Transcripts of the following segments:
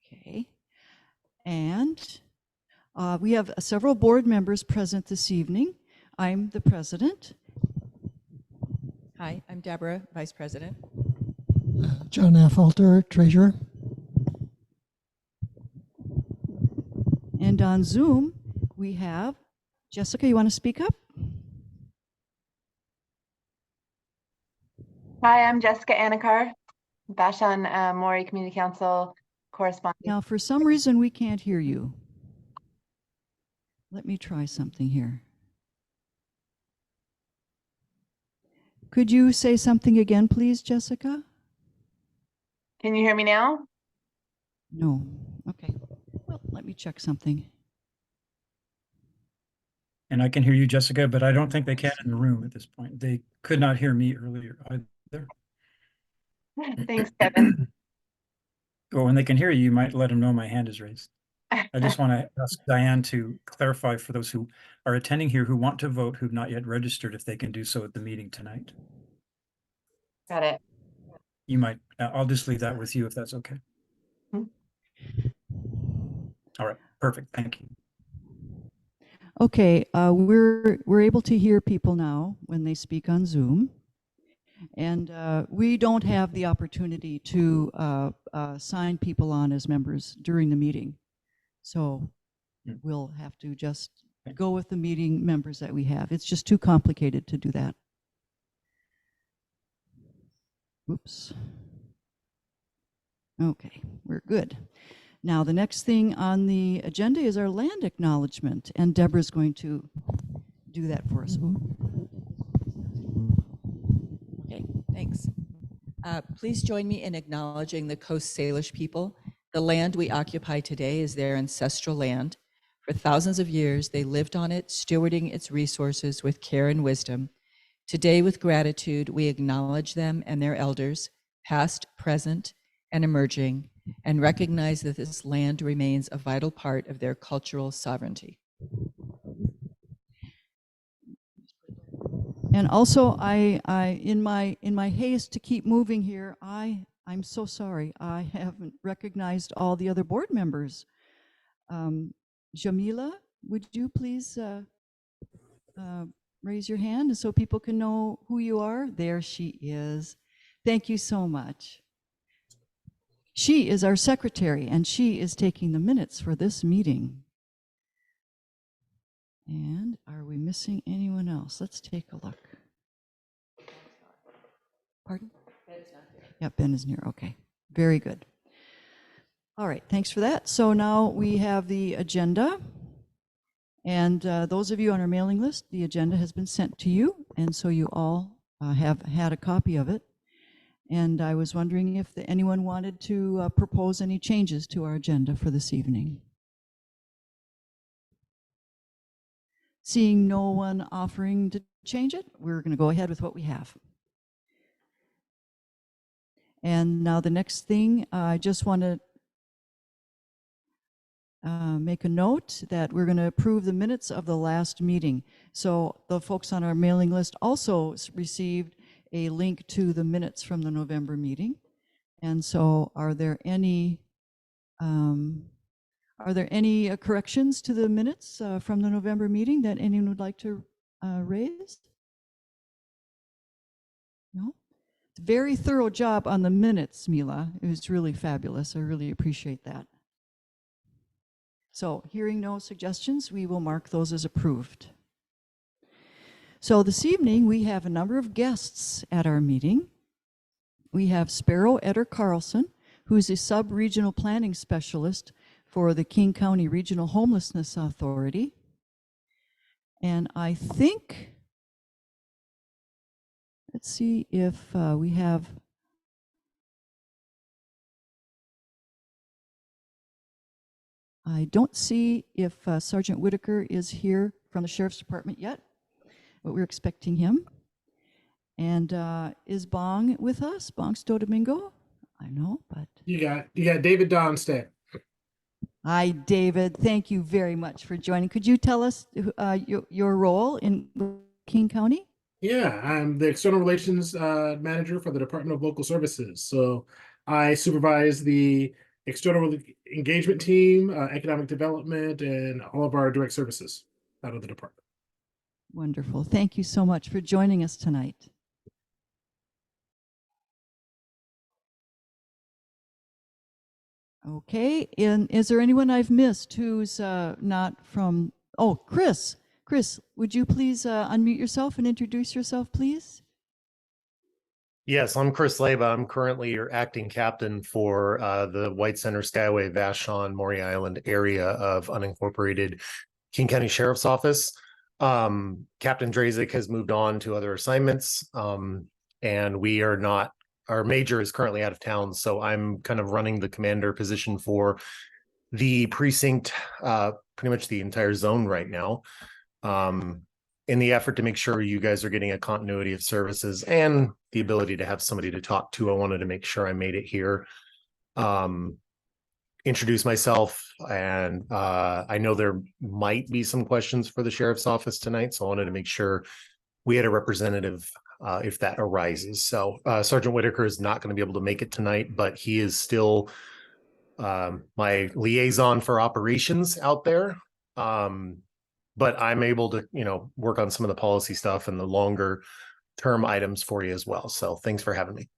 Okay. And we have several board members present this evening. I'm the president. Hi, I'm Deborah, Vice President. John Affolter, Treasurer. And on Zoom, we have Jessica. You want to speak up? Hi, I'm Jessica Anakar, Vashon-Maury Community Council correspondent. Now, for some reason, we can't hear you. Let me try something here. Could you say something again, please, Jessica? Can you hear me now? No. Okay. Well, let me check something. And I can hear you, Jessica, but I don't think they can in the room at this point. They could not hear me earlier either. Thanks, Kevin. Oh, when they can hear you, you might let them know my hand is raised. I just want to ask Diane to clarify for those who are attending here who want to vote, who've not yet registered, if they can do so at the meeting tonight. Got it. You might, I'll just leave that with you if that's okay. Hmm. All right, perfect, thank you. Okay, we're able to hear people now when they speak on Zoom. And we don't have the opportunity to sign people on as members during the meeting. So we'll have to just go with the meeting members that we have. It's just too complicated to do that. Oops. Okay, we're good. Now, the next thing on the agenda is our land acknowledgement, and Deborah's going to do that for us. Okay, thanks. Please join me in acknowledging the Coast Salish people. The land we occupy today is their ancestral land. For thousands of years, they lived on it, stewarding its resources with care and wisdom. Today, with gratitude, we acknowledge them and their elders, past, present, and emerging, and recognize that this land remains a vital part of their cultural sovereignty. And also, in my haste to keep moving here, I'm so sorry. I haven't recognized all the other board members. Jamila, would you please raise your hand so people can know who you are? There she is. Thank you so much. She is our secretary, and she is taking the minutes for this meeting. And are we missing anyone else? Let's take a look. Pardon? Ben's not here. Yeah, Ben isn't here. Okay, very good. All right, thanks for that. So now we have the agenda. And those of you on our mailing list, the agenda has been sent to you. And so you all have had a copy of it. And I was wondering if anyone wanted to propose any changes to our agenda for this evening. Seeing no one offering to change it, we're going to go ahead with what we have. And now the next thing, I just want to make a note that we're going to approve the minutes of the last meeting. So the folks on our mailing list also received a link to the minutes from the November meeting. And so are there any corrections to the minutes from the November meeting that anyone would like to raise? No? Very thorough job on the minutes, Mila. It was really fabulous. I really appreciate that. So hearing no suggestions, we will mark those as approved. So this evening, we have a number of guests at our meeting. We have Sparrow Etter Carlson, who is a sub-regional planning specialist for the King County Regional Homelessness Authority. And I think, let's see if we have, I don't see if Sergeant Whitaker is here from the Sheriff's Department yet, but we're expecting him. And is Bong with us? Bong Sto Domingo? I know, but you got David Donstead. Hi, David. Thank you very much for joining. Could you tell us your role in King County? Yeah, I'm the External Relations Manager for the Department of Local Services. So I supervise the external engagement team, economic development, and all of our direct services out of the department. Wonderful. Thank you so much for joining us tonight. Okay, and is there anyone I've missed who's not from, oh, Chris. Chris, would you please unmute yourself and introduce yourself, please? Yes, I'm Chris Leba. I'm currently your acting captain for the White Center Skyway Vashon-Maury Island area of unincorporated King County Sheriff's Office. Captain Drazik has moved on to other assignments, and we are not, our major is currently out of town, so I'm kind of running the commander position for the precinct, pretty much the entire zone right now. In the effort to make sure you guys are getting a continuity of services and the ability to have somebody to talk to, I wanted to make sure I made it here. Introduce myself, and I know there might be some questions for the sheriff's office tonight, so I wanted to make sure we had a representative if that arises. So Sergeant Whitaker is not going to be able to make it tonight, but he is still my liaison for operations out there. But I'm able to, work on some of the policy stuff and the longer term items for you as well. So thanks for having me.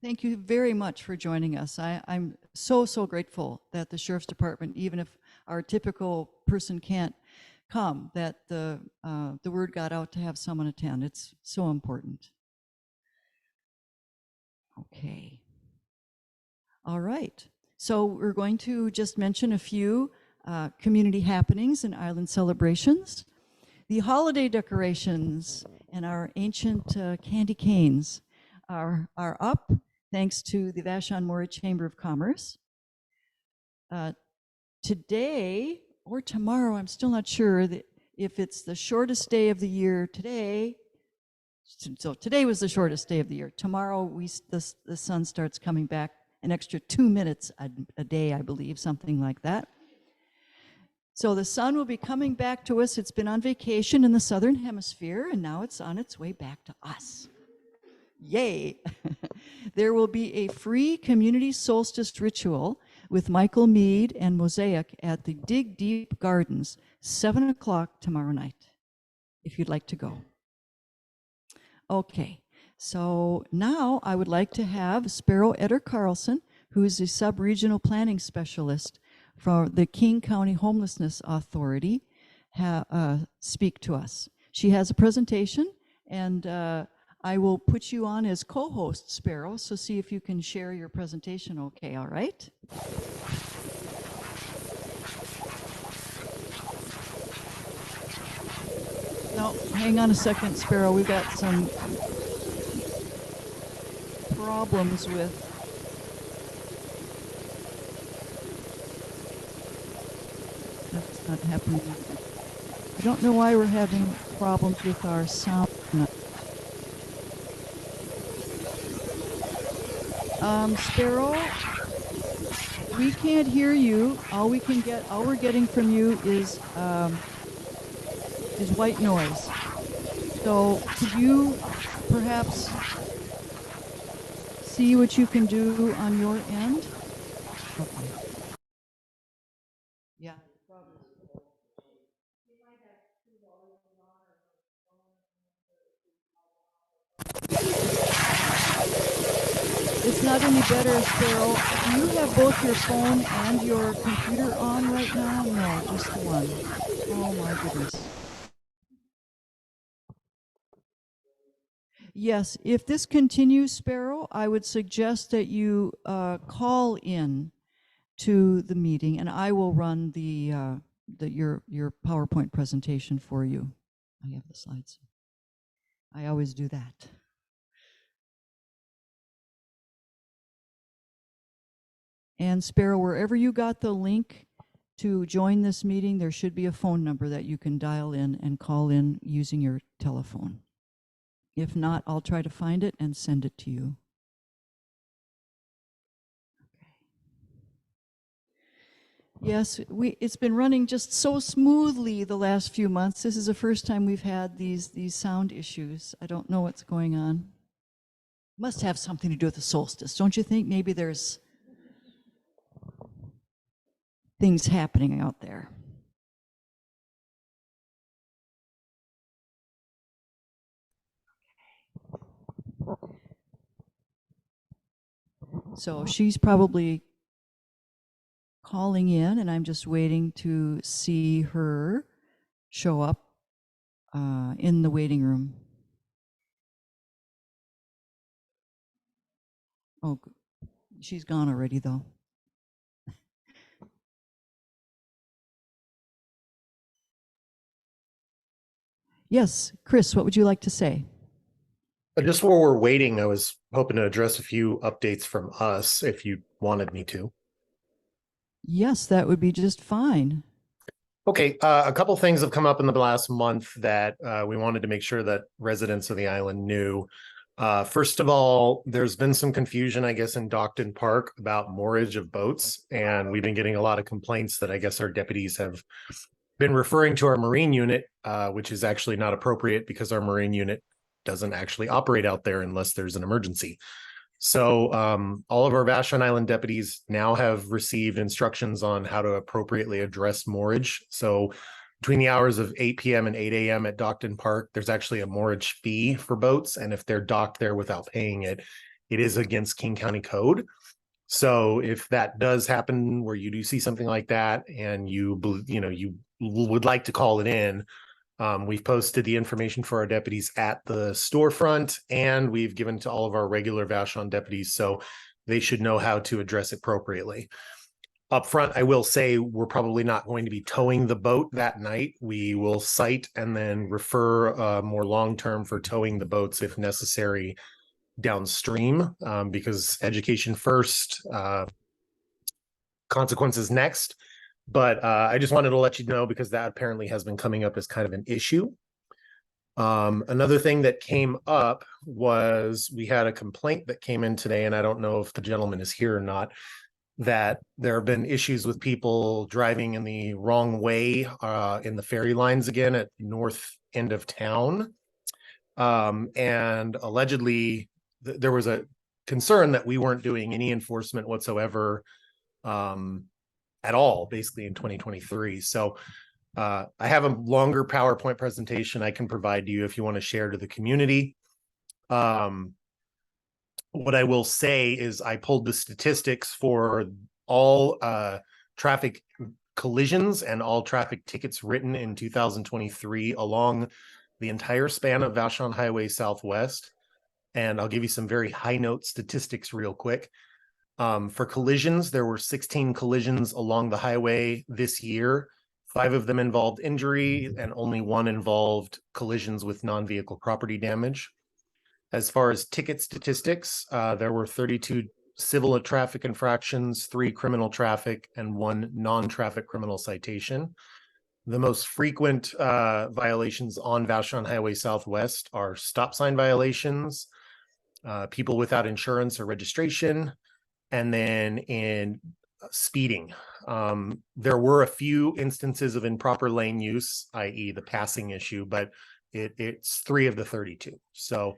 Thank you very much for joining us. I'm so grateful that the Sheriff's Department, even if our typical person can't come, that the word got out to have someone attend. It's so important. Okay. All right. So we're going to just mention a few community happenings and island celebrations. The holiday decorations and our ancient candy canes are up thanks to the Vashon-Maury Chamber of Commerce. Today or tomorrow, I'm still not sure that if it's the shortest day of the year today. So today was the shortest day of the year. Tomorrow the sun starts coming back an extra 2 minutes a day, I believe, something like that. So the sun will be coming back to us. It's been on vacation in the southern hemisphere, and now it's on its way back to us. Yay! There will be a free community solstice ritual with Michael Mead and Mosaic at the Dig Deep Gardens, 7 o'clock tomorrow night, if you'd like to go. Okay, so now I would like to have Sparrow Etter Carlson, who is a sub-regional planning specialist for the King County Homelessness Authority, speak to us. She has a presentation, and I will put you on as co-host, Sparrow, so see if you can share your presentation okay, all right? No, hang on a second, Sparrow. We've got some problems with that's not happening. I don't know why we're having problems with our sound. Sparrow, we can't hear you. All we're getting from you is white noise. So could you perhaps see what you can do on your end? Okay. Yeah. It's not any better, Sparrow. Do you have both your phone and your computer on right now? No, just the one. Oh my goodness. Yes, if this continues, Sparrow, I would suggest that you call in to the meeting, and I will run your PowerPoint presentation for you. I have the slides. I always do that. And Sparrow, wherever you got the link to join this meeting, there should be a phone number that you can dial in and call in using your telephone. If not, I'll try to find it and send it to you. Okay. Yes, it's been running just so smoothly the last few months. This is the first time we've had these sound issues. I don't know what's going on. Must have something to do with the solstice, don't you think? Maybe there's things happening out there. So she's probably calling in, and I'm just waiting to see her show up in the waiting room. Oh, she's gone already, though. Yes, Chris, what would you like to say? Just while we're waiting, I was hoping to address a few updates from us if you wanted me to. Yes, that would be just fine. Okay, a couple things have come up in the last month that we wanted to make sure that residents of the island knew. First of all, there's been some confusion, I guess, in Dockton Park about moorage of boats, and we've been getting a lot of complaints that I guess our deputies have been referring to our marine unit, which is actually not appropriate because our marine unit doesn't actually operate out there unless there's an emergency. So all of our Vashon Island deputies now have received instructions on how to appropriately address moorage. So between the hours of 8 p.m. and 8 a.m. at Dockton Park, there's actually a moorage fee for boats. And if they're docked there without paying it, it is against King County Code. So if that does happen where you do see something like that and you would like to call it in, we've posted the information for our deputies at the storefront, and we've given to all of our regular Vashon deputies, so they should know how to address it appropriately. Up front, I will say we're probably not going to be towing the boat that night. We will cite and then refer more long-term for towing the boats if necessary downstream, because education first, consequences next. But I just wanted to let you know because that apparently has been coming up as kind of an issue. Another thing that came up was we had a complaint that came in today, and I don't know if the gentleman is here or not, that there have been issues with people driving in the wrong way in the ferry lines again at north end of town. And allegedly there was a concern that we weren't doing any enforcement whatsoever at all, basically in 2023. So I have a longer PowerPoint presentation I can provide to you if you want to share to the community. What I will say is I pulled the statistics for all traffic collisions and all traffic tickets written in 2023 along the entire span of Vashon Highway Southwest. And I'll give you some very high note statistics real quick. For collisions, there were 16 collisions along the highway this year. 5 of them involved injury and only 1 involved collisions with non-vehicle property damage. As far as ticket statistics, there were 32 civil traffic infractions, 3 criminal traffic, and 1 non-traffic criminal citation. The most frequent violations on Vashon Highway Southwest are stop sign violations, people without insurance or registration, and then in speeding. There were a few instances of improper lane use, i.e. the passing issue, but it's 3 of the 32. So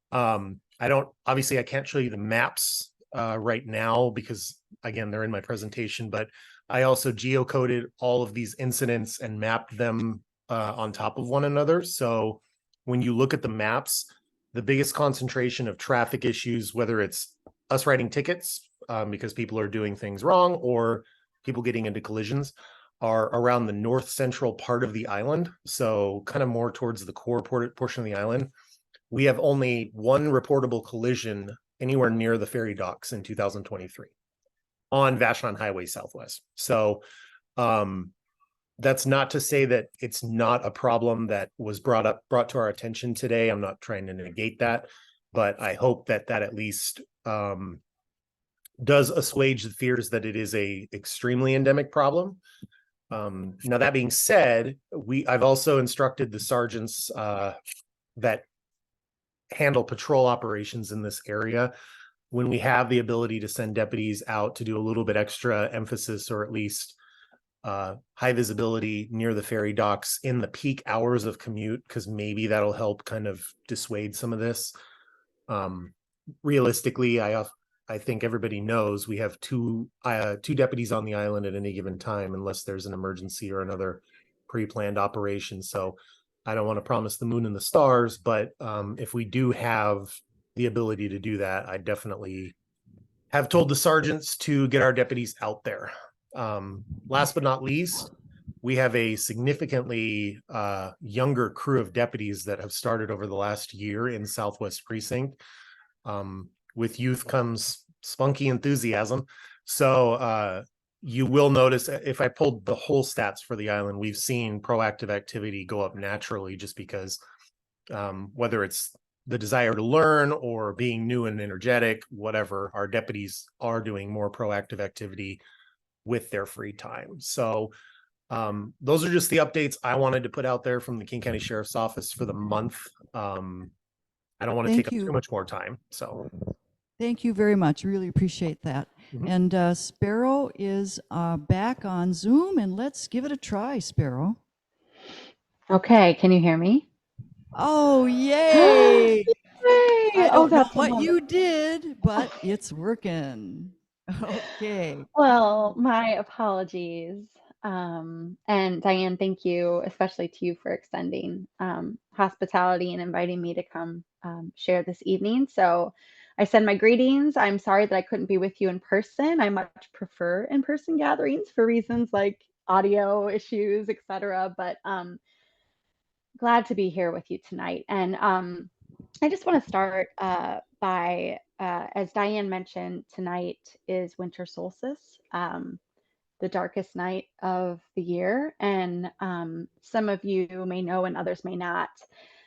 I can't show you the maps right now because again, they're in my presentation, but I also geocoded all of these incidents and mapped them on top of one another. So when you look at the maps, the biggest concentration of traffic issues, whether it's us writing tickets because people are doing things wrong or people getting into collisions, are around the north central part of the island. So kind of more towards the core portion of the island. We have only 1 reportable collision anywhere near the ferry docks in 2023 on Vashon Highway Southwest. So that's not to say that it's not a problem that was brought to our attention today. I'm not trying to negate that, but I hope that at least does assuage the fears that it is a extremely endemic problem. Now that being said, I've also instructed the sergeants that handle patrol operations in this area, when we have the ability to send deputies out to do a little bit extra emphasis or at least high visibility near the ferry docks in the peak hours of commute, because maybe that'll help kind of dissuade some of this. realistically, I think everybody knows we have two deputies on the island at any given time, unless there's an emergency or another pre-planned operation. So I don't want to promise the moon and the stars, but if we do have the ability to do that, I definitely have told the sergeants to get our deputies out there. Last but not least, we have a significantly younger crew of deputies that have started over the last year in Southwest Precinct. With youth comes spunky enthusiasm. So you will notice, if I pulled the whole stats for the island, we've seen proactive activity go up naturally, just because whether it's the desire to learn or being new and energetic, whatever, our deputies are doing more proactive activity with their free time. So those are just the updates I wanted to put out there from the King County Sheriff's Office for the month. I don't want to Thank take up you. too much more time. So Thank you very much. Really appreciate that. Mhm. And Sparrow is back on Zoom, and let's give it a try, Sparrow. Okay, can you hear me? Oh, yay! Yay! I Oh, don't know that's what wonderful. you did, but it's working. Okay. Well, my apologies. And Diane, thank you, especially to you for extending hospitality and inviting me to come share this evening. So I send my greetings. I'm sorry that I couldn't be with you in person. I much prefer in-person gatherings for reasons like audio issues, etc. But glad to be here with you tonight. And I just want to start by, as Diane mentioned, tonight is winter solstice, the darkest night of the year. And some of you may know and others may not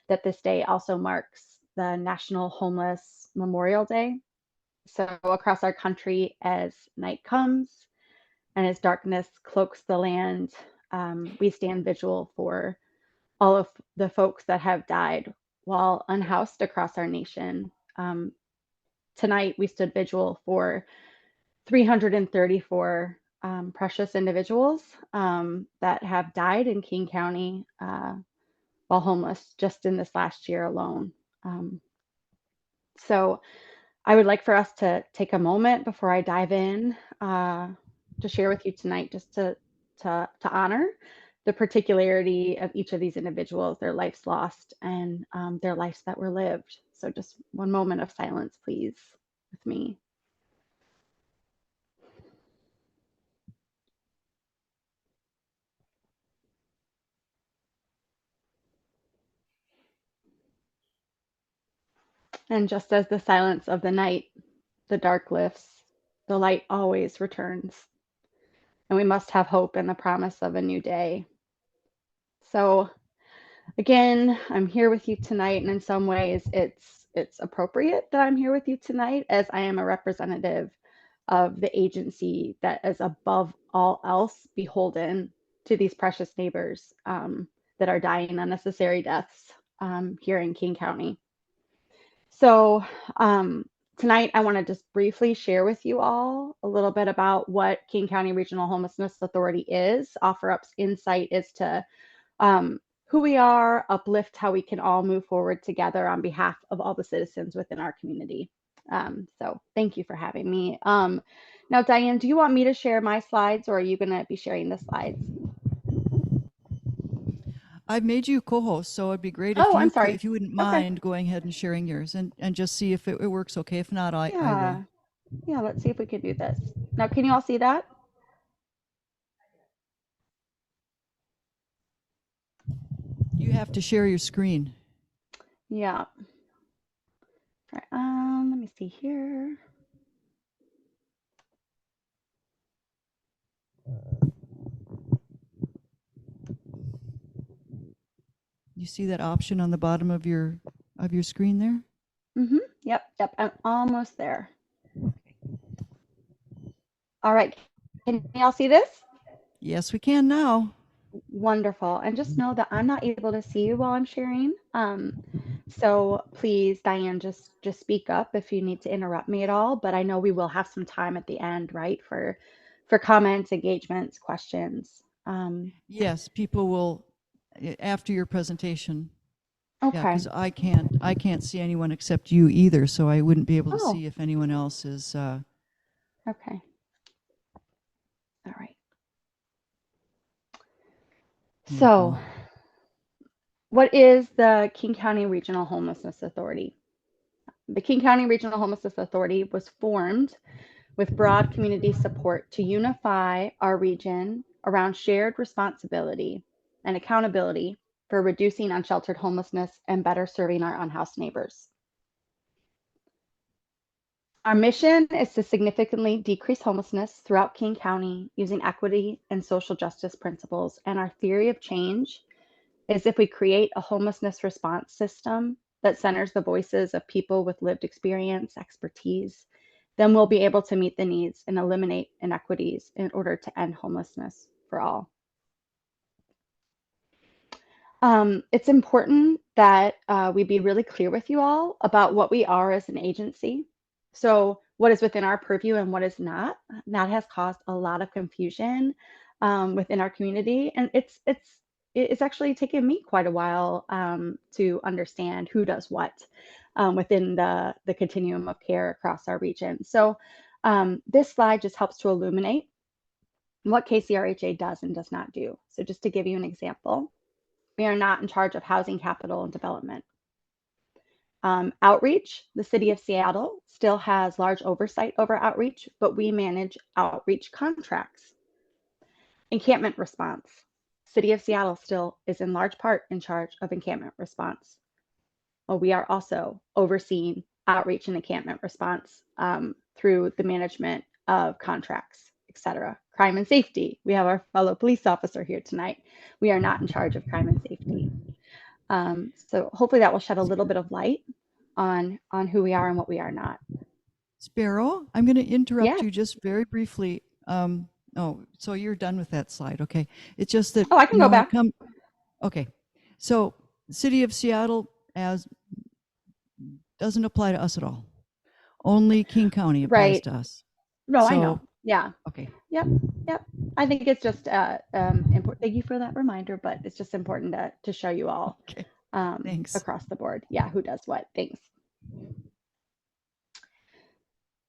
that this day also marks the National Homeless Memorial Day. So across our country, as night comes and as darkness cloaks the land, we stand vigil for all of the folks that have died while unhoused across our nation. Tonight, we stood vigil for 334 precious individuals that have died in King County while homeless just in this last year alone. So I would like for us to take a moment before I dive in to share with you tonight, just to honor the particularity of each of these individuals, their lives lost, and their lives that were lived. So just one moment of silence, please, with me. And just as the silence of the night, the dark lifts, the light always returns. And we must have hope in the promise of a new day. So again, I'm here with you tonight, and in some ways it's appropriate that I'm here with you tonight, as I am a representative of the agency that is above all else beholden to these precious neighbors that are dying unnecessary deaths here in King County. So tonight I want to just briefly share with you all a little bit about what King County Regional Homelessness Authority is, offer up insight as to who we are, uplift how we can all move forward together on behalf of all the citizens within our community. So thank you for having me. Now, Diane, do you want me to share my slides, or are you going to be sharing the slides? I've made you co-host, so it'd be great Oh, I'm if sorry. you wouldn't Okay. mind going ahead and sharing yours and just see if it works okay. If not, I will. Yeah, let's see if we can do this. Now, can you all see that? You have to share your screen. Yeah. All right, let me see here. You see that option on the bottom of your screen there? Yep, I'm almost there. All right, can you all see this? Yes, we can now. Wonderful. And just know that I'm not able to see you while I'm sharing. So please, Diane, just speak up if you need to interrupt me at all. But I know we will have some time at the end, right, for comments, engagements, questions. Yes, people will, after your presentation, Yeah, Okay. because I can't see anyone except you either, so I wouldn't be able to Oh. see if anyone else is, Okay. All right. So, what is the King County Regional Homelessness Authority? The King County Regional Homelessness Authority was formed with broad community support to unify our region around shared responsibility and accountability for reducing unsheltered homelessness and better serving our unhoused neighbors. Our mission is to significantly decrease homelessness throughout King County using equity and social justice principles. And our theory of change is if we create a homelessness response system that centers the voices of people with lived experience, expertise, then we'll be able to meet the needs and eliminate inequities in order to end homelessness for all. It's important that we be really clear with you all about what we are as an agency. So what is within our purview and what is not. That has caused a lot of confusion within our community. And it's actually taken me quite a while to understand who does what within the continuum of care across our region. So this slide just helps to illuminate what KCRHA does and does not do. So just to give you an example, we are not in charge of housing, capital, and development. Outreach, the city of Seattle still has large oversight over outreach, but we manage outreach contracts. Encampment response, city of Seattle still is in large part in charge of encampment response. Well, we are also overseeing outreach and encampment response through the management of contracts, etc. Crime and safety, we have our fellow police officer here tonight. We are not in charge of crime and safety. So hopefully that will shed a little bit of light on who we are and what we are not. Sparrow, I'm going to interrupt Yes. you just very briefly. Oh, so you're done with that slide. Okay. It's just that. Oh, I can go back. Okay. So City of Seattle doesn't apply to us at all. Only King County applies Right. to us. No, I So- know. Yeah. Okay. Yep. I think it's just important. Thank you for that reminder, but it's just important to show you all Okay. Thanks. across the board. Yeah, who does what. Thanks.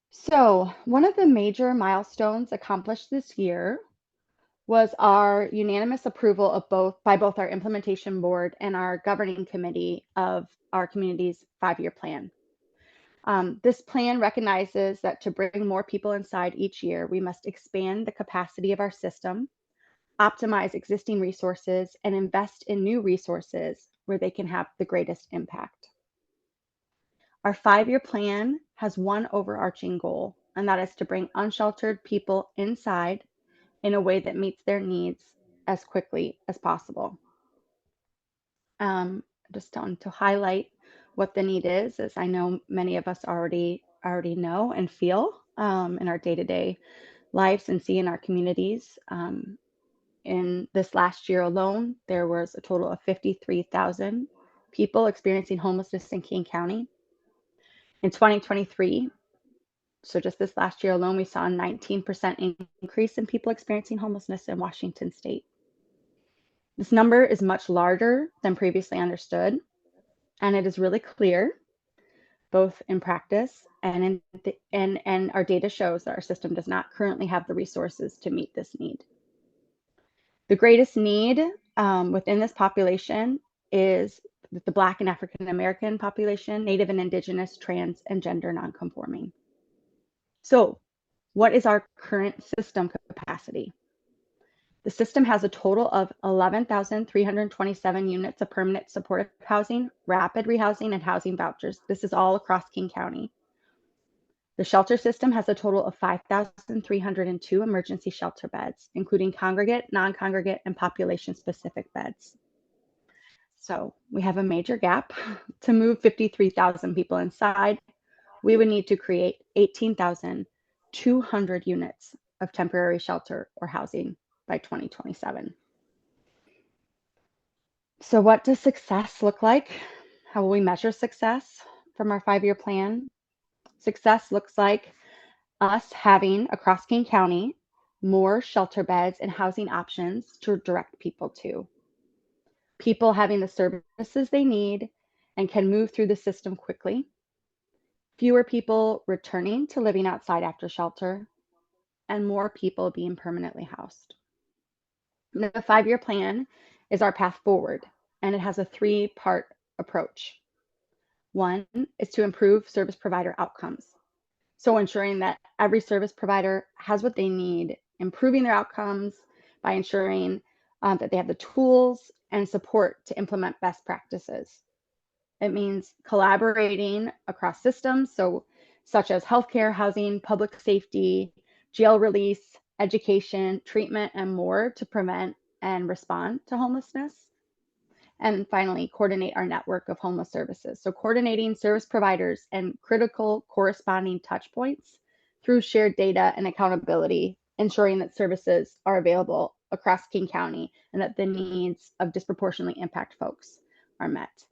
So one of the major milestones accomplished this year was our unanimous approval of by both our implementation board and our governing committee of our community's 5-year plan. This plan recognizes that to bring more people inside each year, we must expand the capacity of our system, optimize existing resources, and invest in new resources where they can have the greatest impact. Our 5-year plan has one overarching goal, and that is to bring unsheltered people inside in a way that meets their needs as quickly as possible. Just want to highlight what the need is, as I know many of us already know and feel in our day-to-day lives and see in our communities. In this last year alone, there was a total of 53,000 people experiencing homelessness in King County. In 2023, so just this last year alone, we saw a 19% increase in people experiencing homelessness in Washington state. This number is much larger than previously understood, and it is really clear, both in practice and our data shows that our system does not currently have the resources to meet this need. The greatest need within this population is the Black and African American population, Native and Indigenous, trans, and gender nonconforming. So, what is our current system capacity? The system has a total of 11,327 units of permanent supportive housing, rapid rehousing, and housing vouchers. This is all across King County. The shelter system has a total of 5,302 emergency shelter beds, including congregate, non-congregate, and population-specific beds. So we have a major gap. To move 53,000 people inside, we would need to create 18,200 units of temporary shelter or housing by 2027. So what does success look like? How will we measure success from our 5-year plan? Success looks like us having across King County more shelter beds and housing options to direct people to. People having the services they need and can move through the system quickly, fewer people returning to living outside after shelter, and more people being permanently housed. The 5-year plan is our path forward, and it has a 3-part approach. One is to improve service provider outcomes. So ensuring that every service provider has what they need, improving their outcomes by ensuring that they have the tools and support to implement best practices. It means collaborating across systems, such as healthcare, housing, public safety, jail release, education, treatment, and more to prevent and respond to homelessness. And finally, coordinate our network of homeless services. So coordinating service providers and critical corresponding touch points through shared data and accountability, ensuring that services are available across King County and that the needs of disproportionately impacted folks are met.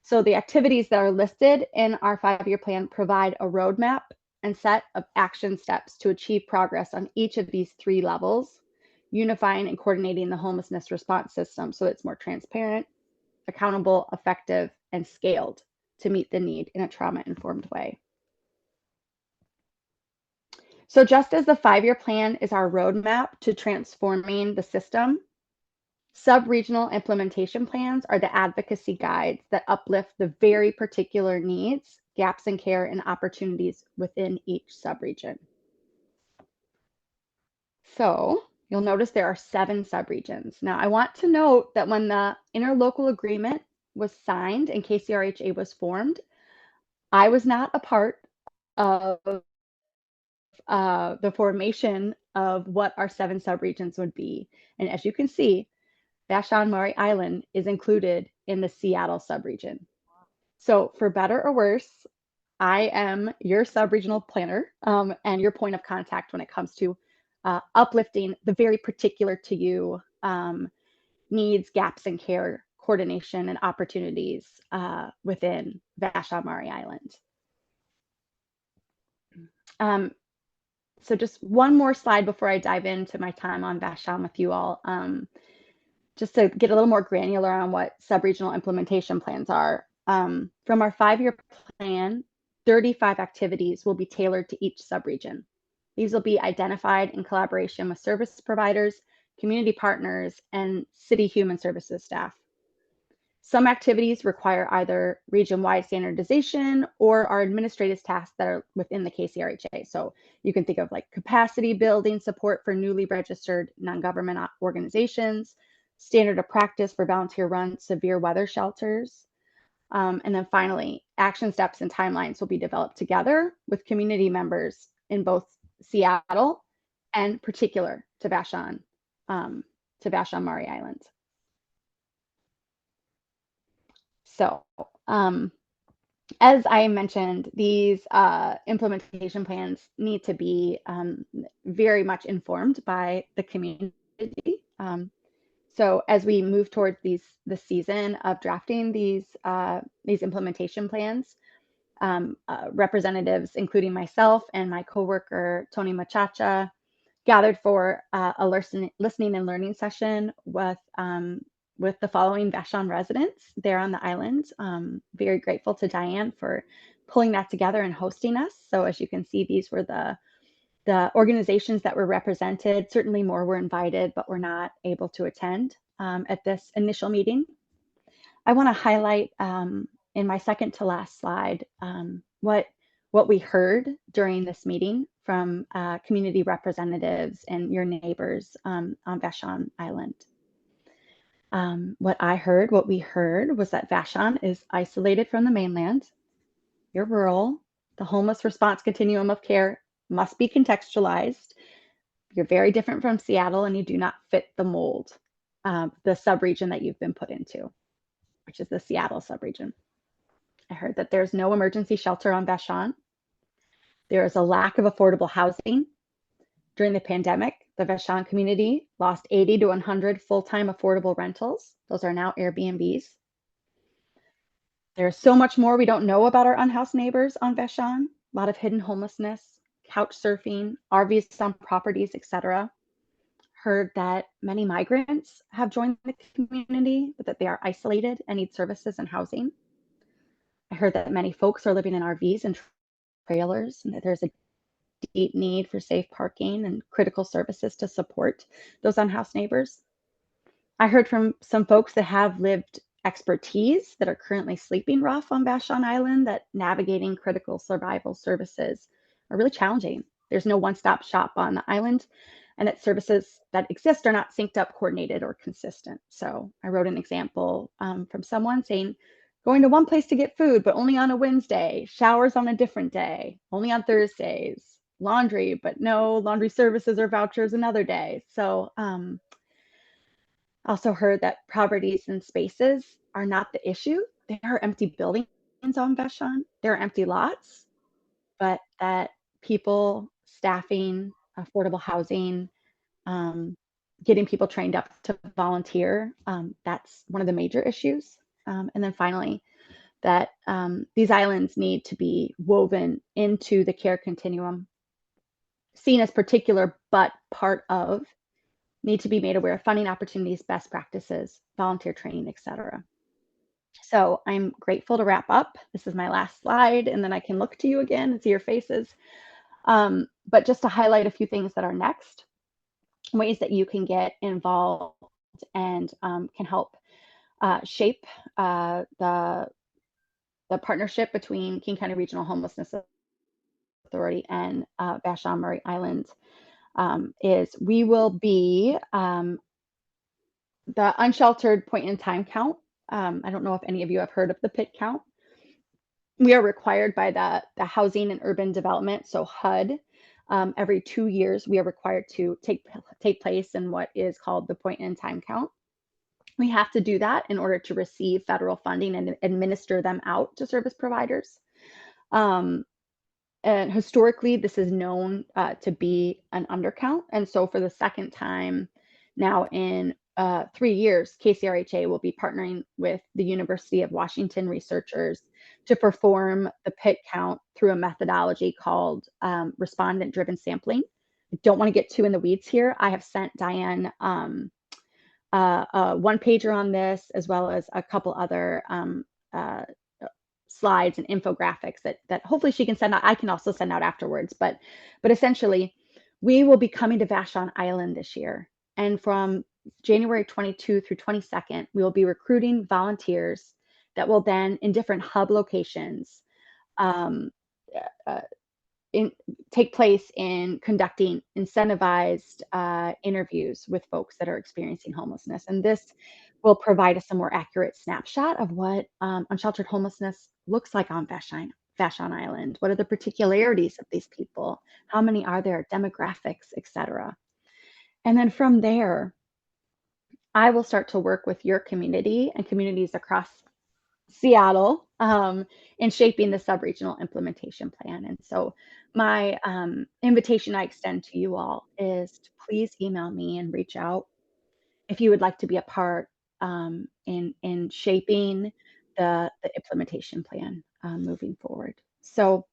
So the activities that are listed in our 5-year plan provide a roadmap and set of action steps to achieve progress on each of these 3 levels, unifying and coordinating the homelessness response system so it's more transparent, accountable, effective, and scaled to meet the need in a trauma-informed way. So just as the 5-year plan is our roadmap to transforming the system, sub-regional implementation plans are the advocacy guides that uplift the very particular needs, gaps in care, and opportunities within each subregion. So you'll notice there are 7 subregions. Now, I want to note that when the interlocal agreement was signed and KCRHA was formed, I was not a part of the formation of what our 7 subregions would be. And as you can see, Vashon-Maury Island is included in the Seattle subregion. So for better or worse, I am your subregional planner and your point of contact when it comes to uplifting the very particular to you needs, gaps in care, coordination, and opportunities within Vashon-Maury Island. So just one more slide before I dive into my time on Vashon with you all, just to get a little more granular on what subregional implementation plans are. From our 5-year plan, 35 activities will be tailored to each subregion. These will be identified in collaboration with service providers, community partners, and city human services staff. Some activities require either region-wide standardization or are administrative tasks that are within the KCRHA. So you can think of like capacity building support for newly registered non-government organizations, standard of practice for volunteer-run severe weather shelters. And then finally, action steps and timelines will be developed together with community members in both Seattle and particular to Vashon-Maury Island. So as I mentioned, these implementation plans need to be very much informed by the community. So as we move towards the season of drafting these implementation plans, representatives, including myself and my coworker, Tony Machacha, gathered for a listening and learning session with the following Vashon residents there on the island. Very grateful to Diane for pulling that together and hosting us. So as you can see, these were the organizations that were represented. Certainly more were invited, but were not able to attend at this initial meeting. I want to highlight in my second to last slide what we heard during this meeting from community representatives and your neighbors on Vashon Island. What we heard was that Vashon is isolated from the mainland. You're rural. The homeless response continuum of care must be contextualized. You're very different from Seattle and you do not fit the mold, the subregion that you've been put into, which is the Seattle subregion. I heard that there's no emergency shelter on Vashon. There is a lack of affordable housing. During the pandemic, the Vashon community lost 80 to 100 full-time affordable rentals. Those are now Airbnbs. There's so much more we don't know about our unhoused neighbors on Vashon. A lot of hidden homelessness, couch surfing, RVs on properties, etc. Heard that many migrants have joined the community, but that they are isolated and need services and housing. I heard that many folks are living in RVs and trailers, and that there's a deep need for safe parking and critical services to support those unhoused neighbors. I heard from some folks that have lived expertise that are currently sleeping rough on Vashon Island that navigating critical survival services are really challenging. There's no one-stop shop on the island, and that services that exist are not synced up, coordinated, or consistent. So I wrote an example from someone saying, going to one place to get food, but only on a Wednesday, showers on a different day, only on Thursdays, laundry, but no laundry services or vouchers another day. So also heard that properties and spaces are not the issue. There are empty buildings on Vashon. There are empty lots, but that people, staffing, affordable housing, getting people trained up to volunteer, that's one of the major issues. And then finally, that these islands need to be woven into the care continuum, seen as particular but part of, need to be made aware of funding opportunities, best practices, volunteer training, etc. So I'm grateful to wrap up. This is my last slide, and then I can look to you again and see your faces. But just to highlight a few things that are next, ways that you can get involved and can help shape the partnership between King County Regional Homelessness Authority and Vashon-Maury Island is we will be the unsheltered point in time count. I don't know if any of you have heard of the PIT count. We are required by the Housing and Urban Development, so HUD, every 2 years, we are required to take place in what is called the point in time count. We have to do that in order to receive federal funding and administer them out to service providers. And historically, this is known to be an undercount. And so for the second time now in 3 years, KCRHA will be partnering with the University of Washington researchers to perform the PIT count through a methodology called respondent-driven sampling. I don't want to get too in the weeds here. I have sent Diane a one-pager on this, as well as a couple other slides and infographics that hopefully she can send out. I can also send out afterwards, but essentially we will be coming to Vashon Island this year. And from January 22 through 22nd, we will be recruiting volunteers that will then in different hub locations take place in conducting incentivized interviews with folks that are experiencing homelessness. And this will provide us a more accurate snapshot of what unsheltered homelessness looks like on Vashon Island. What are the particularities of these people? How many are there? Demographics, etc. And then from there, I will start to work with your community and communities across Seattle in shaping the sub-regional implementation plan. And so my invitation I extend to you all is to please email me and reach out if you would like to be a part in shaping the implementation plan moving forward. So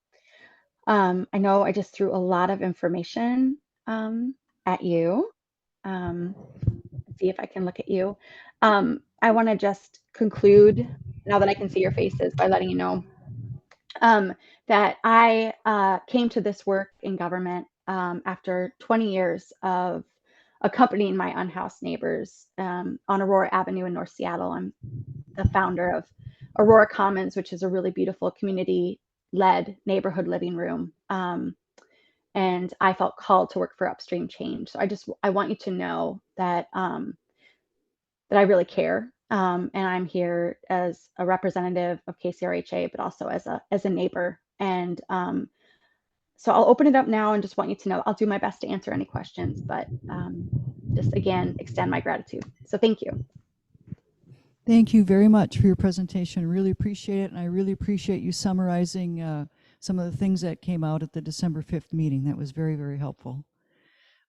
I know I just threw a lot of information at you. See if I can look at you. I want to just conclude, now that I can see your faces, by letting you know that I came to this work in government after 20 years of accompanying my unhoused neighbors on Aurora Avenue in North Seattle. I'm the founder of Aurora Commons, which is a really beautiful community-led neighborhood living room. And I felt called to work for upstream change. So I want you to know that that I really care, and I'm here as a representative of KCRHA, but also as a neighbor. And so I'll open it up now, and just want you to know I'll do my best to answer any questions, but just again extend my gratitude. So thank you. Thank you very much for your presentation. Really appreciate it, and I really appreciate you summarizing some of the things that came out at the December 5th meeting. That was very, very helpful.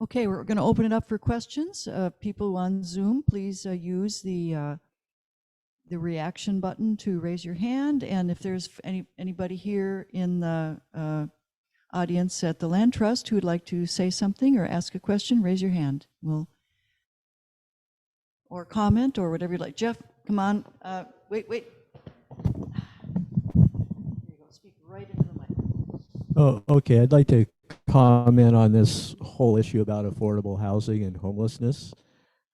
Okay, we're going to open it up for questions. People on Zoom, please use the reaction button to raise your hand. And if there's anybody here in the audience at the Land Trust who would like to say something or ask a question, raise your hand. Or comment or whatever you'd like. Jeff, come on. Wait. Oh, okay. I'd like to comment on this whole issue about affordable housing and homelessness.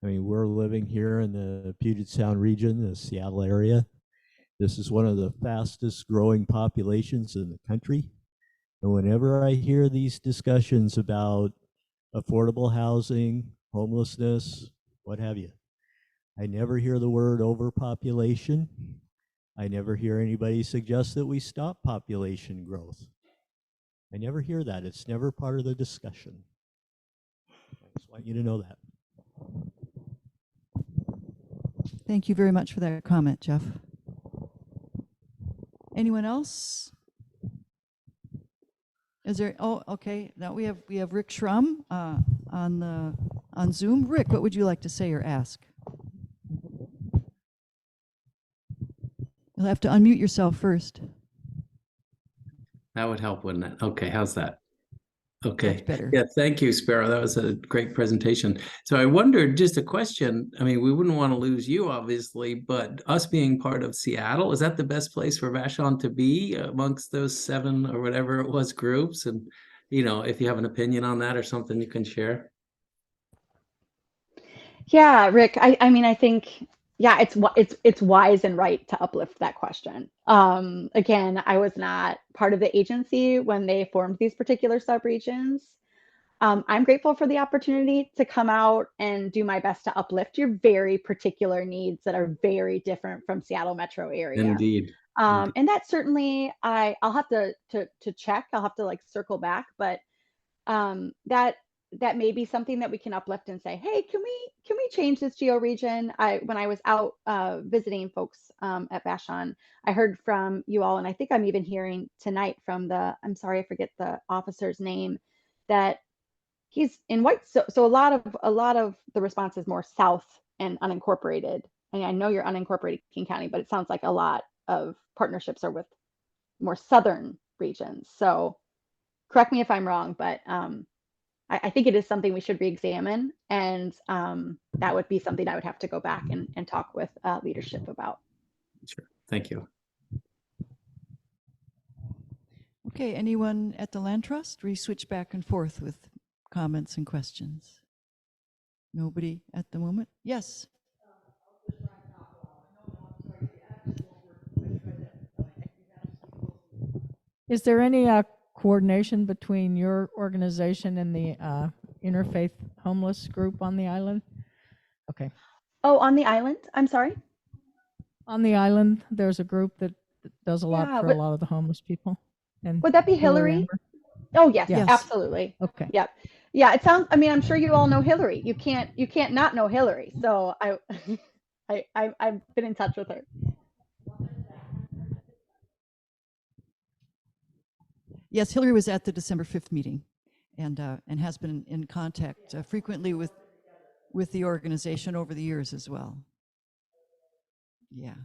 I mean, we're living here in the Puget Sound region, the Seattle area. This is one of the fastest growing populations in the country. And whenever I hear these discussions about affordable housing, homelessness, what have you, I never hear the word overpopulation. I never hear anybody suggest that we stop population growth. I never hear that. It's never part of the discussion. I just want you to know that. Thank you very much for that comment, Jeff. Anyone else? Is there? Oh, okay. Now we have Rick Shrum on Zoom. Rick, what would you like to say or ask? You'll have to unmute yourself first. That would help, wouldn't it? Okay, how's that? Okay. That's better. Yeah, thank you, Sparrow. That was a great presentation. So I wondered, just a question. I mean, we wouldn't want to lose you, obviously, but us being part of Seattle, is that the best place for Vashon to be amongst those 7 or whatever it was groups? And, you know, if you have an opinion on that or something you can share. Yeah, Rick, I mean, I think, yeah, it's wise and right to uplift that question. Again, I was not part of the agency when they formed these particular subregions. I'm grateful for the opportunity to come out and do my best to uplift your very particular needs that are very different from Seattle metro area. Indeed. And that certainly I'll have to check. I'll have to like circle back, but that may be something that we can uplift and say, hey, can we change this geo region? When I was out visiting folks at Vashon, I heard from you all, and I think I'm even hearing tonight from I'm sorry, I forget the officer's name, that he's in White. So a lot of the response is more south and unincorporated. And I know you're unincorporated King County, but it sounds like a lot of partnerships are with more southern regions. So correct me if I'm wrong, but I think it is something we should re-examine, and that would be something I would have to go back and talk with leadership about. Sure. Thank you. Okay, anyone at the Land Trust? We switch back and forth with comments and questions. Nobody at the moment? Yes. Is there any coordination between your organization and the interfaith homeless group on the island? Okay. Oh, on the island? I'm sorry? On the island, there's a group that does a lot for a lot of the homeless people. And would that be Hillary? Oh, yes, Yes. absolutely. Okay. Yep. Yeah, it sounds, I mean, I'm sure you all know Hillary. You can't not know Hillary. So I've been in touch with her. Yes, Hillary was at the December 5th meeting and has been in contact frequently with the organization over the years as well. Yeah.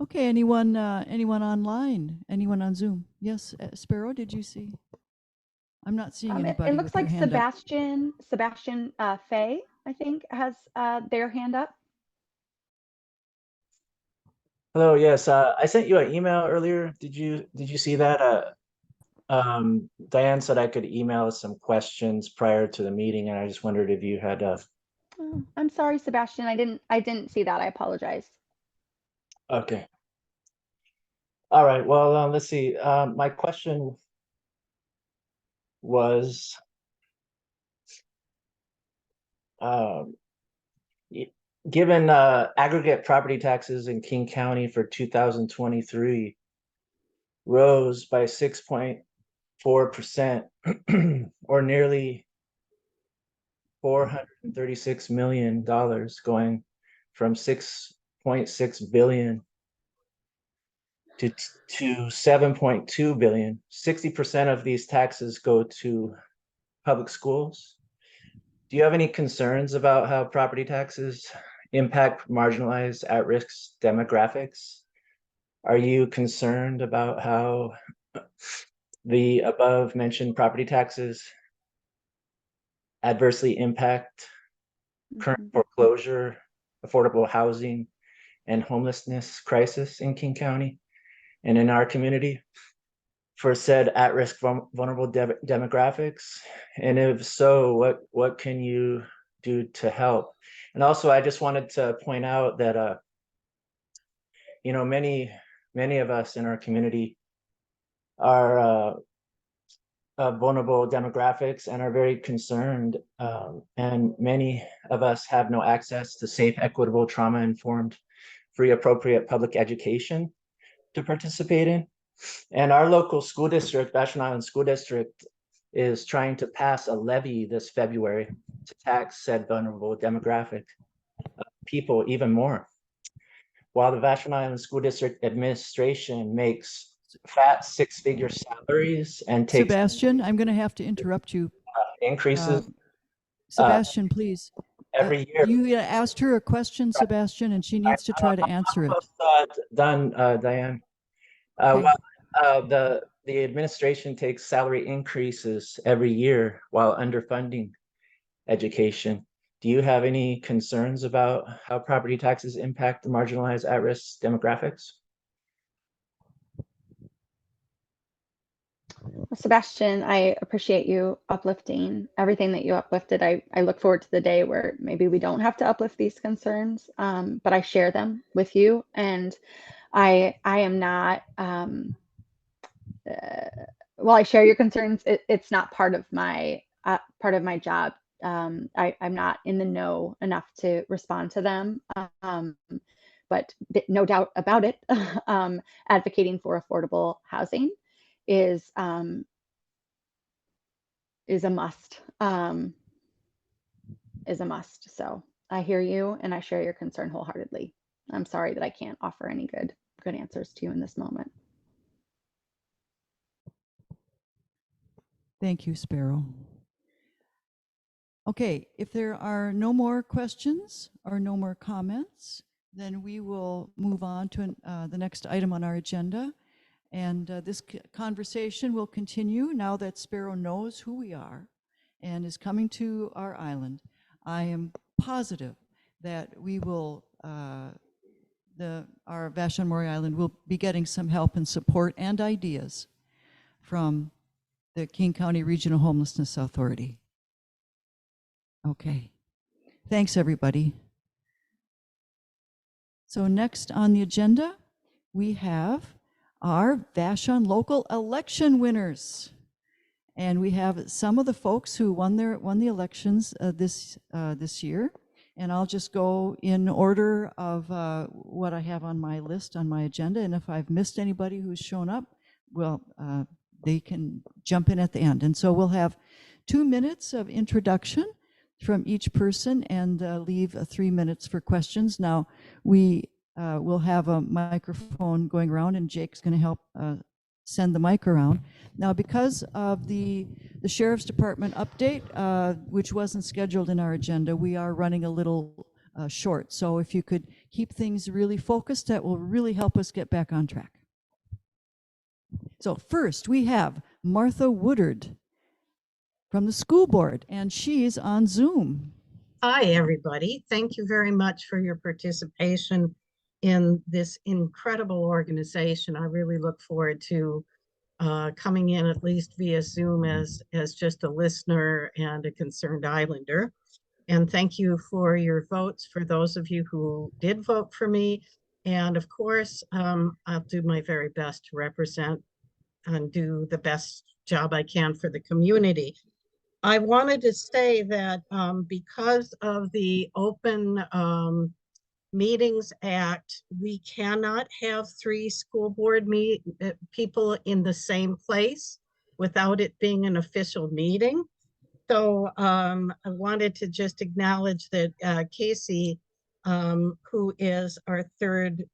Okay, anyone online? Anyone on Zoom? Yes, Sparrow, did you see? I'm not seeing anybody. It looks like Sebastian Fay, I think, has their hand up. Hello, yes. I sent you an email earlier. Did you see that? Diane said I could email some questions prior to the meeting, and I just wondered if you had Oh, I'm sorry, Sebastian. I didn't see that. I apologize. Okay. All right. Well, let's see. My question was, given aggregate property taxes in King County for 2023 rose by 6.4%, or nearly $436 million, going from 6.6 billion to 7.2 billion. 60% of these taxes go to public schools. Do you have any concerns about how property taxes impact marginalized at-risk demographics? Are you concerned about how the above mentioned property taxes adversely impact current foreclosure, affordable housing, and homelessness crisis in King County and in our community? for said at-risk vulnerable demographics? And if so, what can you do to help? And also, I just wanted to point out that many of us in our community are vulnerable demographics and are very concerned. And many of us have no access to safe, equitable, trauma-informed, free, appropriate public education to participate in. And our local school district, Vashon Island School District, is trying to pass a levy this February to tax said vulnerable demographic people even more. While the Vashon Island School District administration makes fat six-figure salaries and takes Sebastian, I'm going to have to interrupt you. increases Sebastian, please. every year. You asked her a question, Sebastian, and she needs to try to answer it. Done, Diane. Okay. While the administration takes salary increases every year while underfunding education, do you have any concerns about how property taxes impact the marginalized at-risk demographics? Well, Sebastian, I appreciate you uplifting everything that you uplifted. I look forward to the day where maybe we don't have to uplift these concerns, but I share them with you. And I am not, while I share your concerns, it's not part of my job. I'm not in the know enough to respond to them. But no doubt about it, advocating for affordable housing is a must. Is a must. So I hear you and I share your concern wholeheartedly. I'm sorry that I can't offer any good answers to you in this moment. Thank you, Sparrow. Okay, if there are no more questions or no more comments, then we will move on to the next item on our agenda. And this conversation will continue now that Sparrow knows who we are and is coming to our island. I am positive that we will, our Vashon-Maury Island will be getting some help and support and ideas from the King County Regional Homelessness Authority. Okay, thanks everybody. So next on the agenda, we have our Vashon Local Election Winners. And we have some of the folks who won the elections this year. And I'll just go in order of what I have on my list, on my agenda. And if I've missed anybody who's shown up, well, they can jump in at the end. And so we'll have 2 minutes of introduction from each person and leave 3 minutes for questions. Now, we will have a microphone going around, and Jake's going to help send the mic around. Now, because of the Sheriff's Department update, which wasn't scheduled in our agenda, we are running a little short. So if you could keep things really focused, that will really help us get back on track. So first, we have Martha Woodard from the school board, and she's on Zoom. Hi, everybody. Thank you very much for your participation in this incredible organization. I really look forward to coming in at least via Zoom as just a listener and a concerned islander. And thank you for your votes for those of you who did vote for me. And of course, I'll do my very best to represent and do the best job I can for the community. I wanted to say that because of the Open Meetings Act, we cannot have 3 school board people in the same place without it being an official meeting. So I wanted to just acknowledge that Casey, who is our third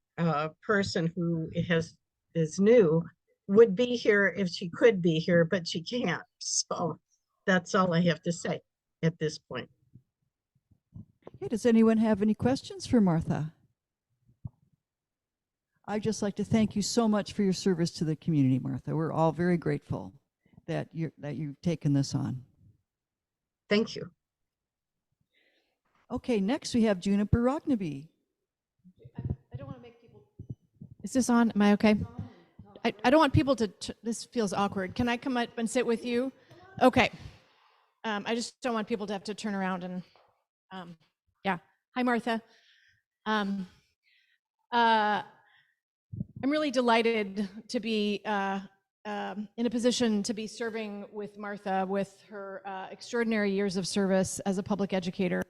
person who is new, would be here if she could be here, but she can't. So that's all I have to say at this point. Okay, does anyone have any questions for Martha? I'd just like to thank you so much for your service to the community, Martha. We're all very grateful that you've taken this on. Thank you. Okay, next we have Juniper Rocknaby. I don't want to make people. Is this on? Am I okay? I don't want people to, this feels awkward. Can I come up and sit with you? Okay. I just don't want people to have to turn around and, yeah. Hi, Martha. I'm really delighted to be in a position to be serving with Martha with her extraordinary years of service as a public educator.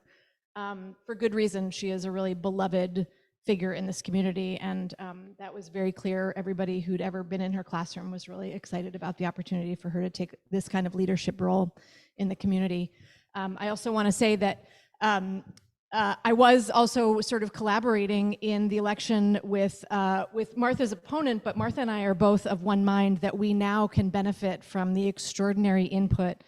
For good reason. She is a really beloved figure in this community, and that was very clear. Everybody who'd ever been in her classroom was really excited about the opportunity for her to take this kind of leadership role in the community. I also want to say that I was also sort of collaborating in the election with Martha's opponent, but Martha and I are both of one mind that we now can benefit from the extraordinary input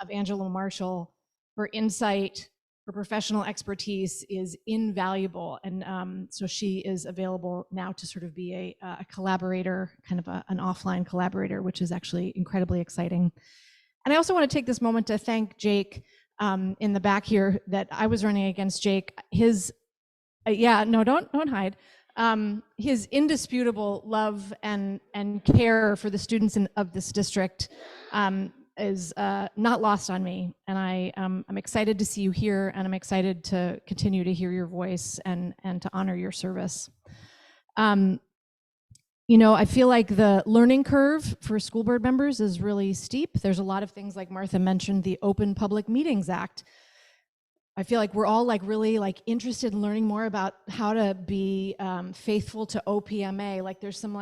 of Angela Marshall. Her insight, her professional expertise is invaluable, and so she is available now to sort of be a collaborator, kind of an offline collaborator, which is actually incredibly exciting. And I also want to take this moment to thank Jake in the back here, that I was running against Jake. His, no, don't hide. His indisputable love and care for the students of this district is not lost on me. And I'm excited to see you here, and I'm excited to continue to hear your voice and to honor your service. You know, I feel like the learning curve for school board members is really steep. There's a lot of things, like Martha mentioned, the Open Public Meetings Act. I feel like we're all really interested in learning more about how to be faithful to OPMA. Like there's some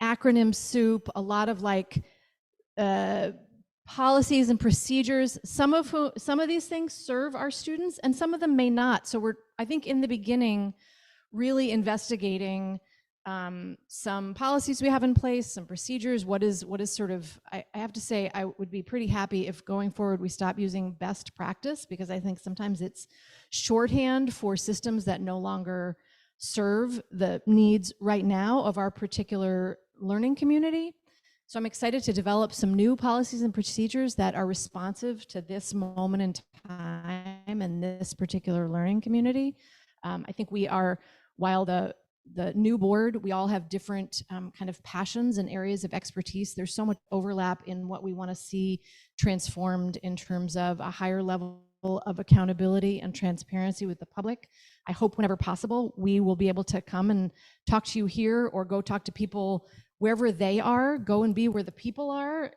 acronym soup, a lot of policies and procedures. Some of these things serve our students and some of them may not. So we're, I think, in the beginning, really investigating some policies we have in place, some procedures. What is sort of, I have to say, I would be pretty happy if going forward we stop using best practice, because I think sometimes it's shorthand for systems that no longer serve the needs right now of our particular learning community. So I'm excited to develop some new policies and procedures that are responsive to this moment in time and this particular learning community. I think we are, while the new board, we all have different kind of passions and areas of expertise. There's so much overlap in what we want to see transformed in terms of a higher level of accountability and transparency with the public. I hope whenever possible, we will be able to come and talk to you here or go talk to people wherever they are, go and be where the people are.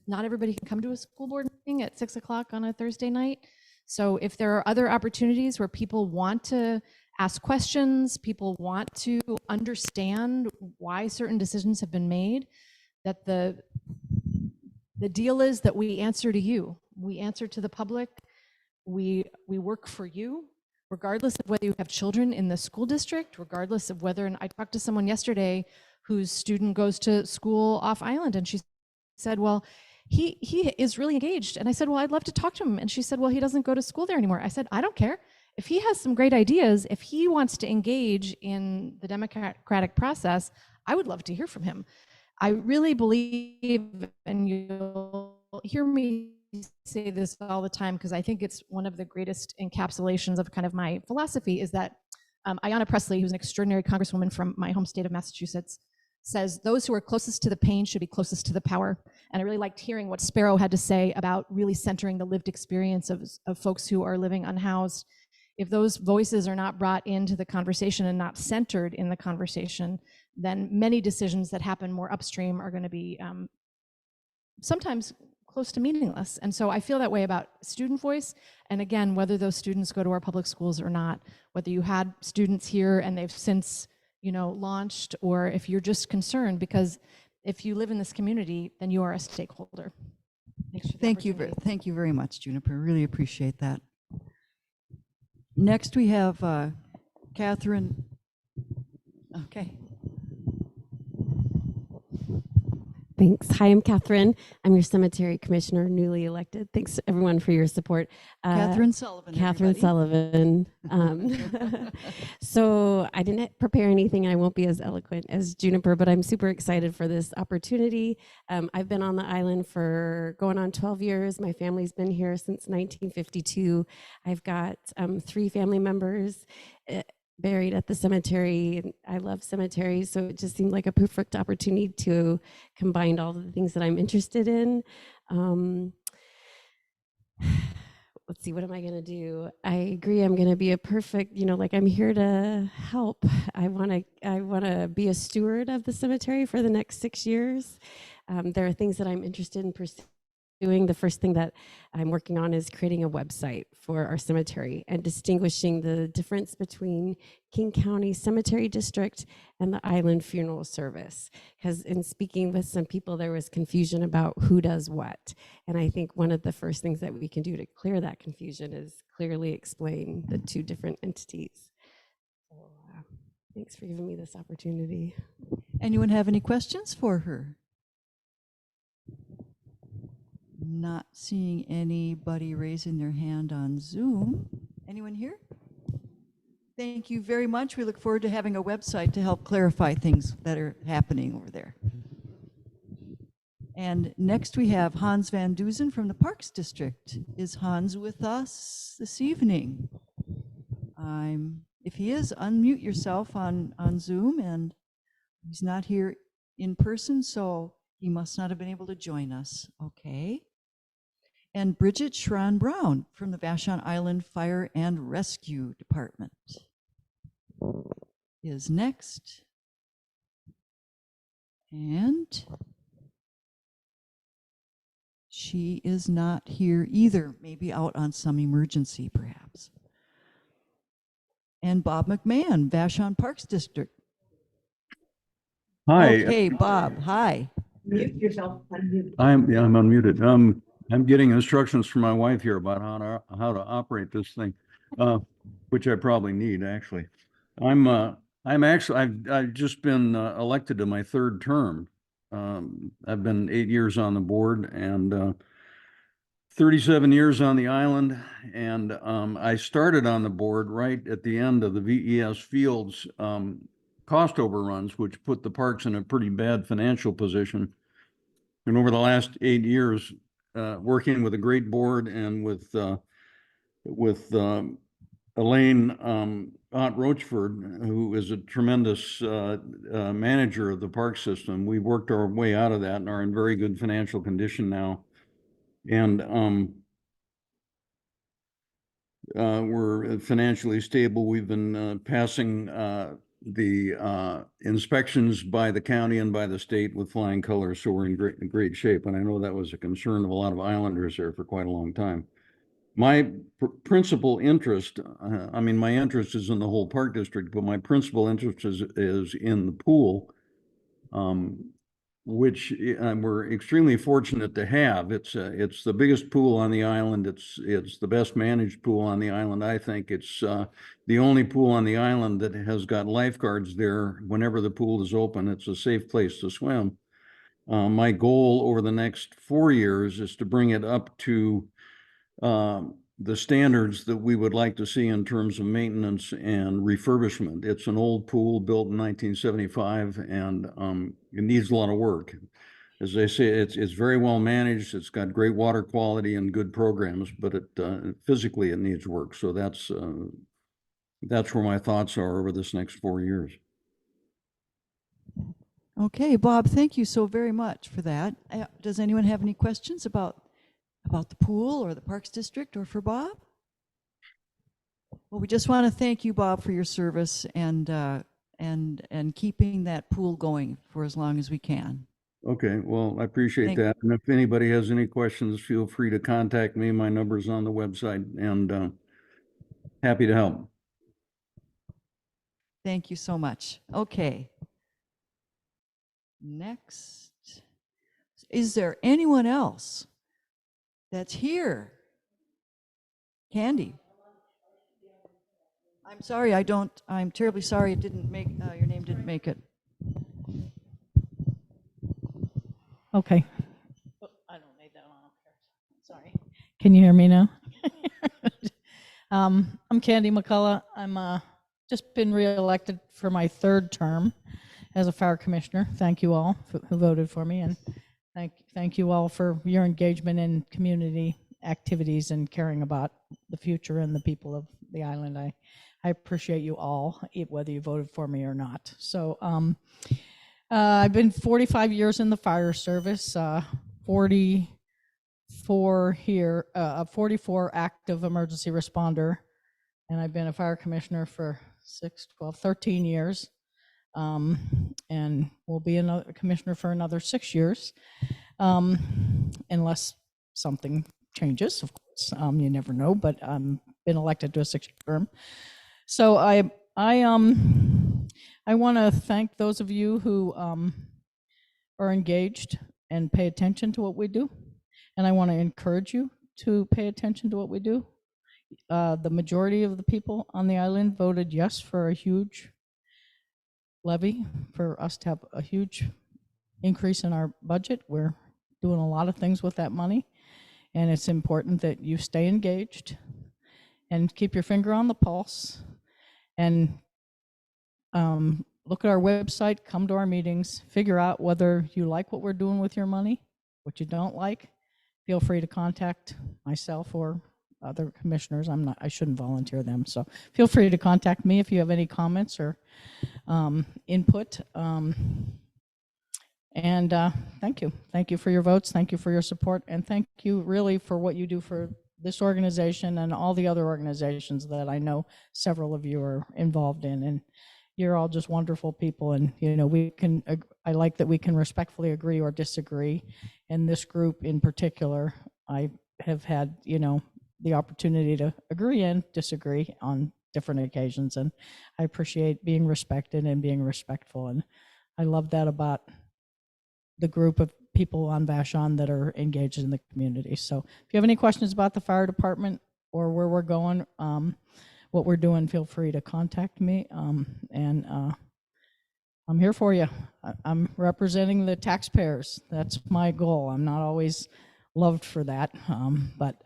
Not everybody can come to a school board meeting at 6 o'clock on a Thursday night. So if there are other opportunities where people want to ask questions, people want to understand why certain decisions have been made, that the deal is that we answer to you. We answer to the public. We work for you, regardless of whether you have children in the school district, regardless of whether, and I talked to someone yesterday whose student goes to school off island, and she said, well, he is really engaged. And I said, well, I'd love to talk to him. And she said, well, he doesn't go to school there anymore. I said, I don't care. If he has some great ideas, if he wants to engage in the democratic process, I would love to hear from him. I really believe, and you'll hear me say this all the time, because I think it's one of the greatest encapsulations of kind of my philosophy, is that Ayanna Pressley, who's an extraordinary congresswoman from my home state of Massachusetts, says those who are closest to the pain should be closest to the power. And I really liked hearing what Sparrow had to say about really centering the lived experience of folks who are living unhoused. If those voices are not brought into the conversation and not centered in the conversation, then many decisions that happen more upstream are going to be sometimes close to meaningless. And so I feel that way about student voice. And again, whether those students go to our public schools or not, whether you had students here and they've since, launched, or if you're just concerned, because if you live in this community, then you are a stakeholder. Thank you very much, Juniper. Really appreciate that. Next, we have Catherine. Okay. Thanks. Hi, I'm Catherine. I'm your cemetery commissioner, newly elected. Thanks everyone for your support. Catherine Sullivan. Catherine Sullivan. So I didn't prepare anything. I won't be as eloquent as Juniper, but I'm super excited for this opportunity. I've been on the island for going on 12 years. My family's been here since 1952. I've got 3 family members buried at the cemetery. And I love cemeteries, so it just seemed like a perfect opportunity to combine all of the things that I'm interested in. Let's see, what am I going to do? I agree, I'm going to be a perfect, like, I'm here to help. I want to be a steward of the cemetery for the next 6 years. There are things that I'm interested in pursuing. The first thing that I'm working on is creating a website for our cemetery and distinguishing the difference between King County Cemetery District and the Island Funeral Service. Because in speaking with some people, there was confusion about who does what. And I think one of the first things that we can do to clear that confusion is clearly explain the two different entities. So thanks for giving me this opportunity. Anyone have any questions for her? Not seeing anybody raising their hand on Zoom. Anyone here? Thank you very much. We look forward to having a website to help clarify things that are happening over there. And next we have Hans Van Duzen from the Parks District. Is Hans with us this evening? If he is, unmute yourself on Zoom, and he's not here in person, so he must not have been able to join us. Okay. And Bridget Schron Brown from the Vashon Island Fire and Rescue Department is next. And she is not here either, maybe out on some emergency perhaps. And Bob McMahon, Vashon Parks District. Hi. Okay, Bob, hi. Mute yourself. Unmute. I'm unmuted. I'm getting instructions from my wife here about how to operate this thing, which I probably need actually. I've just been elected to my third term. I've been 8 years on the board and 37 years on the island, and I started on the board right at the end of the VES Fields cost overruns, which put the parks in a pretty bad financial position. And over the last 8 years, working with a great board and with Elaine Ott Roachford, who is a tremendous manager of the park system, we worked our way out of that and are in very good financial condition now. And we're financially stable. We've been passing the inspections by the county and by the state with flying colors, so we're in great shape. And I know that was a concern of a lot of islanders there for quite a long time. My principal interest, my interest is in the whole park district, but my principal interest is in the pool, which we're extremely fortunate to have. It's the biggest pool on the island. It's the best managed pool on the island. I think it's the only pool on the island that has got lifeguards there whenever the pool is open. It's a safe place to swim. My goal over the next 4 years is to bring it up to the standards that we would like to see in terms of maintenance and refurbishment. It's an old pool built in 1975, and it needs a lot of work. As I say, it's very well managed. It's got great water quality and good programs, but physically it needs work. So that's where my thoughts are over this next 4 years. Okay, Bob, thank you so very much for that. Does anyone have any questions about the pool or the Parks District or for Bob? Well, we just want to thank you, Bob, for your service and keeping that pool going for as long as we can. Okay, well, I appreciate that. And if anybody has any questions, feel free to contact me. My number's on the website, and happy to help. Thank you so much. Okay. Next, is there anyone else that's here? Candy. I'm sorry, I'm terribly sorry it didn't make, your name didn't make it. Okay. Oh, I don't need that on. Sorry. Can you hear me now? I'm Candy McCullough. I'm just been reelected for my third term as a fire commissioner. Thank you all who voted for me, and thank you all for your engagement in community activities and caring about the future and the people of the island. I appreciate you all, whether you voted for me or not. So I've been 45 years in the fire service, 44 here, 44 active emergency responder, and I've been a fire commissioner for 13 years, and will be a commissioner for another 6 years, unless something changes, of course. You never know, but been elected to a 6-year term. So I want to thank those of you who are engaged and pay attention to what we do, and I want to encourage you to pay attention to what we do. The majority of the people on the island voted yes for a huge levy, for us to have a huge increase in our budget. We're doing a lot of things with that money, and it's important that you stay engaged and keep your finger on the pulse, and look at our website, come to our meetings, figure out whether you like what we're doing with your money, what you don't like. Feel free to contact myself or other commissioners. I shouldn't volunteer them. So feel free to contact me if you have any comments or input. And thank you. Thank you for your votes. Thank you for your support. And thank you really for what you do for this organization and all the other organizations that I know several of you are involved in. And you're all just wonderful people. And, I like that we can respectfully agree or disagree. In this group in particular, I have had, the opportunity to agree and disagree on different occasions. And I appreciate being respected and being respectful. And I love that about the group of people on Vashon that are engaged in the community. So if you have any questions about the fire department or where we're going, what we're doing, feel free to contact me. And I'm here for you. I'm representing the taxpayers. That's my goal. I'm not always loved for that, but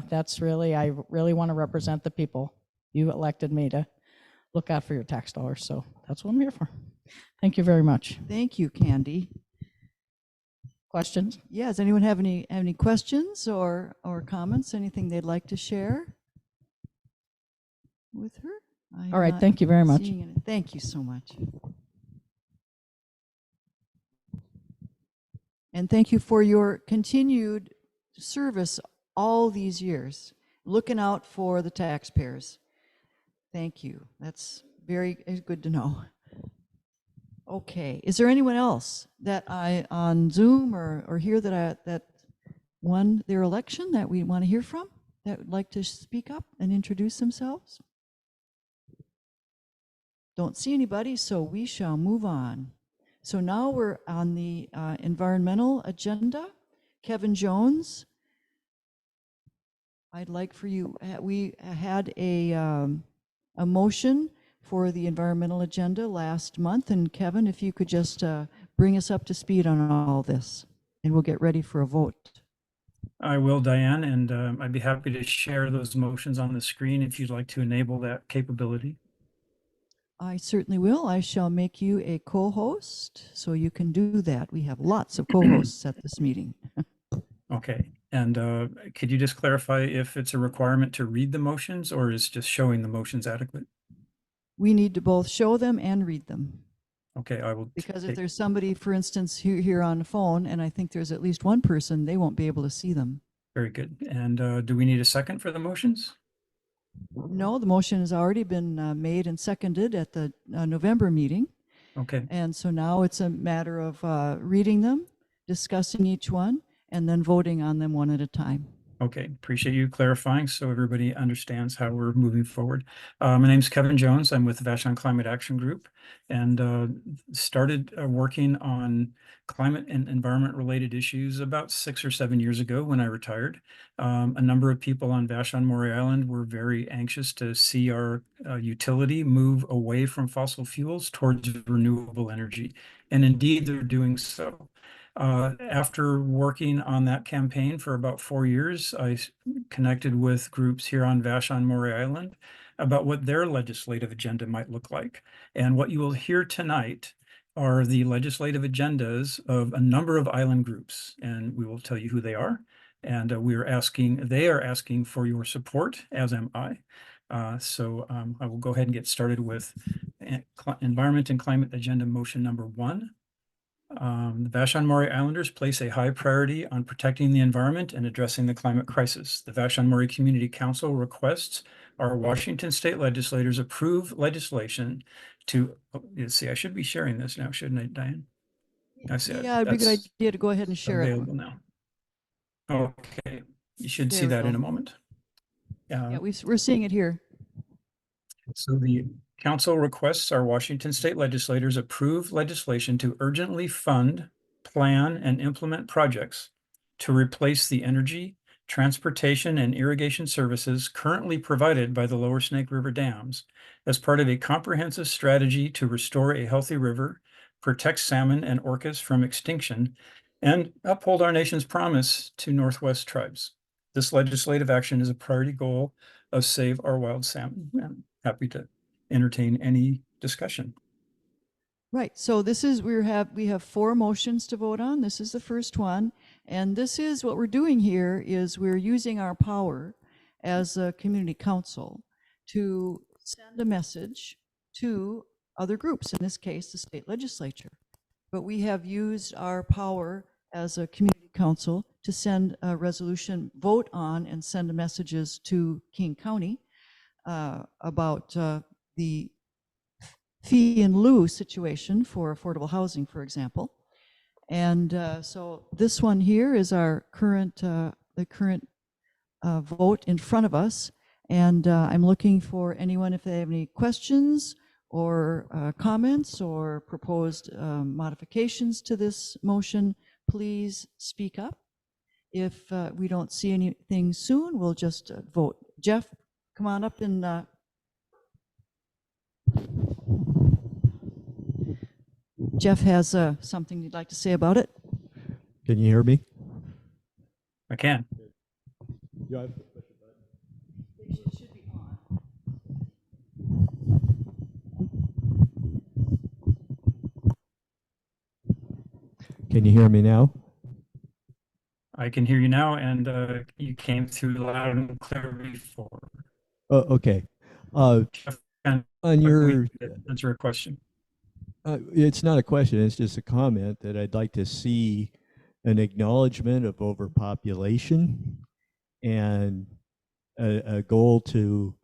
that's really, I really want to represent the people. You elected me to look out for your tax dollars, so that's what I'm here for. Thank you very much. Thank you, Candy. Questions? Yeah, does anyone have any questions or comments? Anything they'd like to share with her? All right, thank you very much. Thank you so much. And thank you for your continued service all these years, looking out for the taxpayers. Thank you. That's very good to know. Okay, is there anyone else that on Zoom or here that won their election that we want to hear from, that would like to speak up and introduce themselves? Don't see anybody, so we shall move on. So now we're on the environmental agenda. Kevin Jones, I'd like for you, we had a motion for the environmental agenda last month, and Kevin, if you could just bring us up to speed on all this, and we'll get ready for a vote. I will, Diane, and I'd be happy to share those motions on the screen if you'd like to enable that capability. I certainly will. I shall make you a co-host so you can do that. We have lots of co-hosts at this meeting. Okay, and could you just clarify if it's a requirement to read the motions or is just showing the motions adequate? We need to both show them and read them. Okay, I will. Because if there's somebody, for instance, here on the phone, and I think there's at least one person, they won't be able to see them. Very good. And do we need a second for the motions? No, the motion has already been made and seconded at the November meeting. Okay. And so now it's a matter of reading them, discussing each one, and then voting on them one at a time. Okay, appreciate you clarifying so everybody understands how we're moving forward. My name's Kevin Jones. I'm with Vashon Climate Action Group and started working on climate and environment related issues about 6 or 7 years ago when I retired. A number of people on Vashon-Maury Island were very anxious to see our utility move away from fossil fuels towards renewable energy. And indeed, they're doing so. After working on that campaign for about 4 years, I connected with groups here on Vashon-Maury Island about what their legislative agenda might look like. And what you will hear tonight are the legislative agendas of a number of island groups, and we will tell you who they are. And they are asking for your support, as am I. So I will go ahead and get started with Environment and Climate Agenda Motion number 1. The Vashon-Maury Islanders place a high priority on protecting the environment and addressing the climate crisis. The Vashon-Maury Community Council requests our Washington state legislators approve legislation to, let's see, I should be sharing this now, shouldn't I, Diane? I see. Yeah, it'd be a good idea to go ahead and share it. Available now. Okay, you should see There we that in go. a moment. Yeah, we're seeing it here. So the council requests our Washington state legislators approve legislation to urgently fund, plan, and implement projects to replace the energy, transportation, and irrigation services currently provided by the Lower Snake River dams as part of a comprehensive strategy to restore a healthy river, protect salmon and orcas from extinction, and uphold our nation's promise to Northwest tribes. This legislative action is a priority goal of Save Our Wild Salmon. I'm happy to entertain any discussion. Right, so this is, we have 4 motions to vote on. This is the first one. And this is what we're doing here is we're using our power as a community council to send a message to other groups, in this case, the state legislature. But we have used our power as a community council to send a resolution, vote on, and send messages to King County about the fee in lieu situation for affordable housing, for example. And so this one here is our current, vote in front of us. And I'm looking for anyone if they have any questions or comments or proposed modifications to this motion, please speak up. If we don't see anything soon, we'll just vote. Jeff, come on up and Jeff has something you'd like to say about it. Can you hear me? I can. Yeah. Can you hear me now? I can hear you now, and you came through loud and clear before. Oh, okay. On your answer a question. It's not a question, it's just a comment that I'd like to see an acknowledgement of overpopulation and a goal to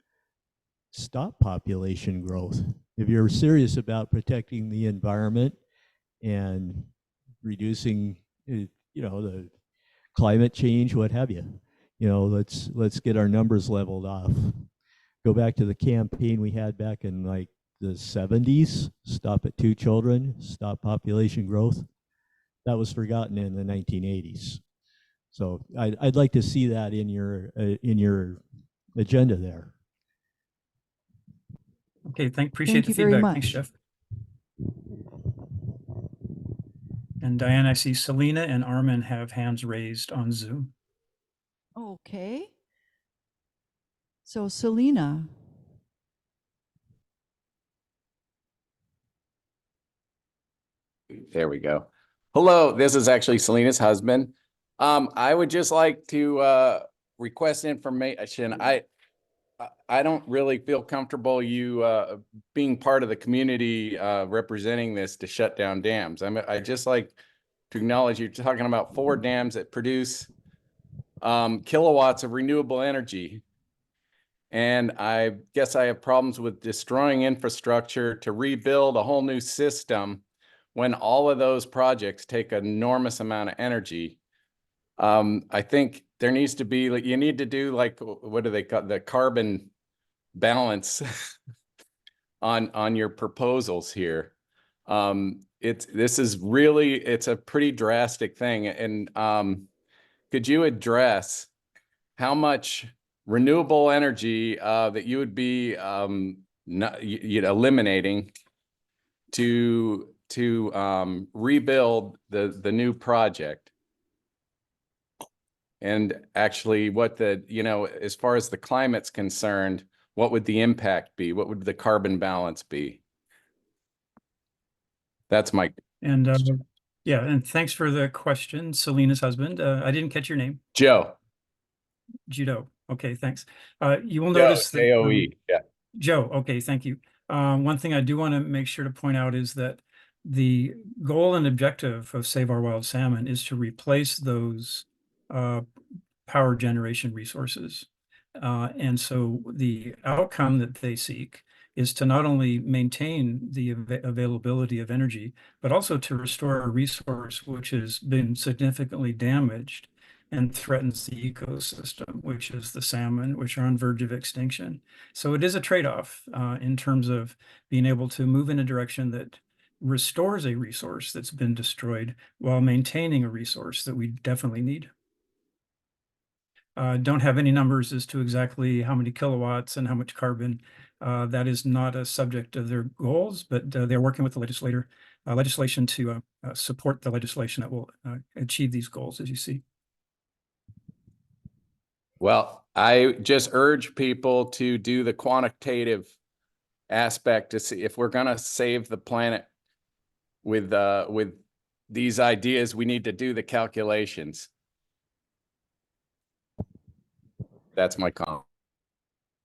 stop population growth. If you're serious about protecting the environment and reducing, the climate change, what have you, let's get our numbers leveled off. Go back to the campaign we had back in like the 70s, stop at 2 children, stop population growth. That was forgotten in the 1980s. So I'd like to see that in your agenda there. Okay, appreciate the feedback. Thanks, Jeff. And Diane, I see Selena and Armin have hands raised on Zoom. Okay. So Selena. There we go. Hello, this is actually Selena's husband. I would just like to request information. I don't really feel comfortable you being part of the community representing this to shut down dams. I just like to acknowledge you're talking about 4 dams that produce kilowatts of renewable energy. And I guess I have problems with destroying infrastructure to rebuild a whole new system when all of those projects take an enormous amount of energy. I think there needs to be, like, you need to do, like, what do they call the carbon balance on your proposals here. This is really, it's a pretty drastic thing. And could you address how much renewable energy that you would be eliminating to rebuild the new project? And actually what as far as the climate's concerned, what would the impact be? What would the carbon balance be? That's my. And yeah, and thanks for the question, Selena's husband. I didn't catch your name. Joe. Judo. Okay, thanks. You will Joe, notice that J-O-E, yeah. Joe, okay, thank you. One thing I do want to make sure to point out is that the goal and objective of Save Our Wild Salmon is to replace those power generation resources. And so the outcome that they seek is to not only maintain the availability of energy, but also to restore a resource which has been significantly damaged and threatens the ecosystem, which is the salmon, which are on verge of extinction. So it is a trade-off in terms of being able to move in a direction that restores a resource that's been destroyed while maintaining a resource that we definitely need. Don't have any numbers as to exactly how many kilowatts and how much carbon. That is not a subject of their goals, but they're working with the legislation to support the legislation that will achieve these goals, as you see. Well, I just urge people to do the quantitative aspect to see if we're going to save the planet with these ideas. We need to do the calculations. That's my comment.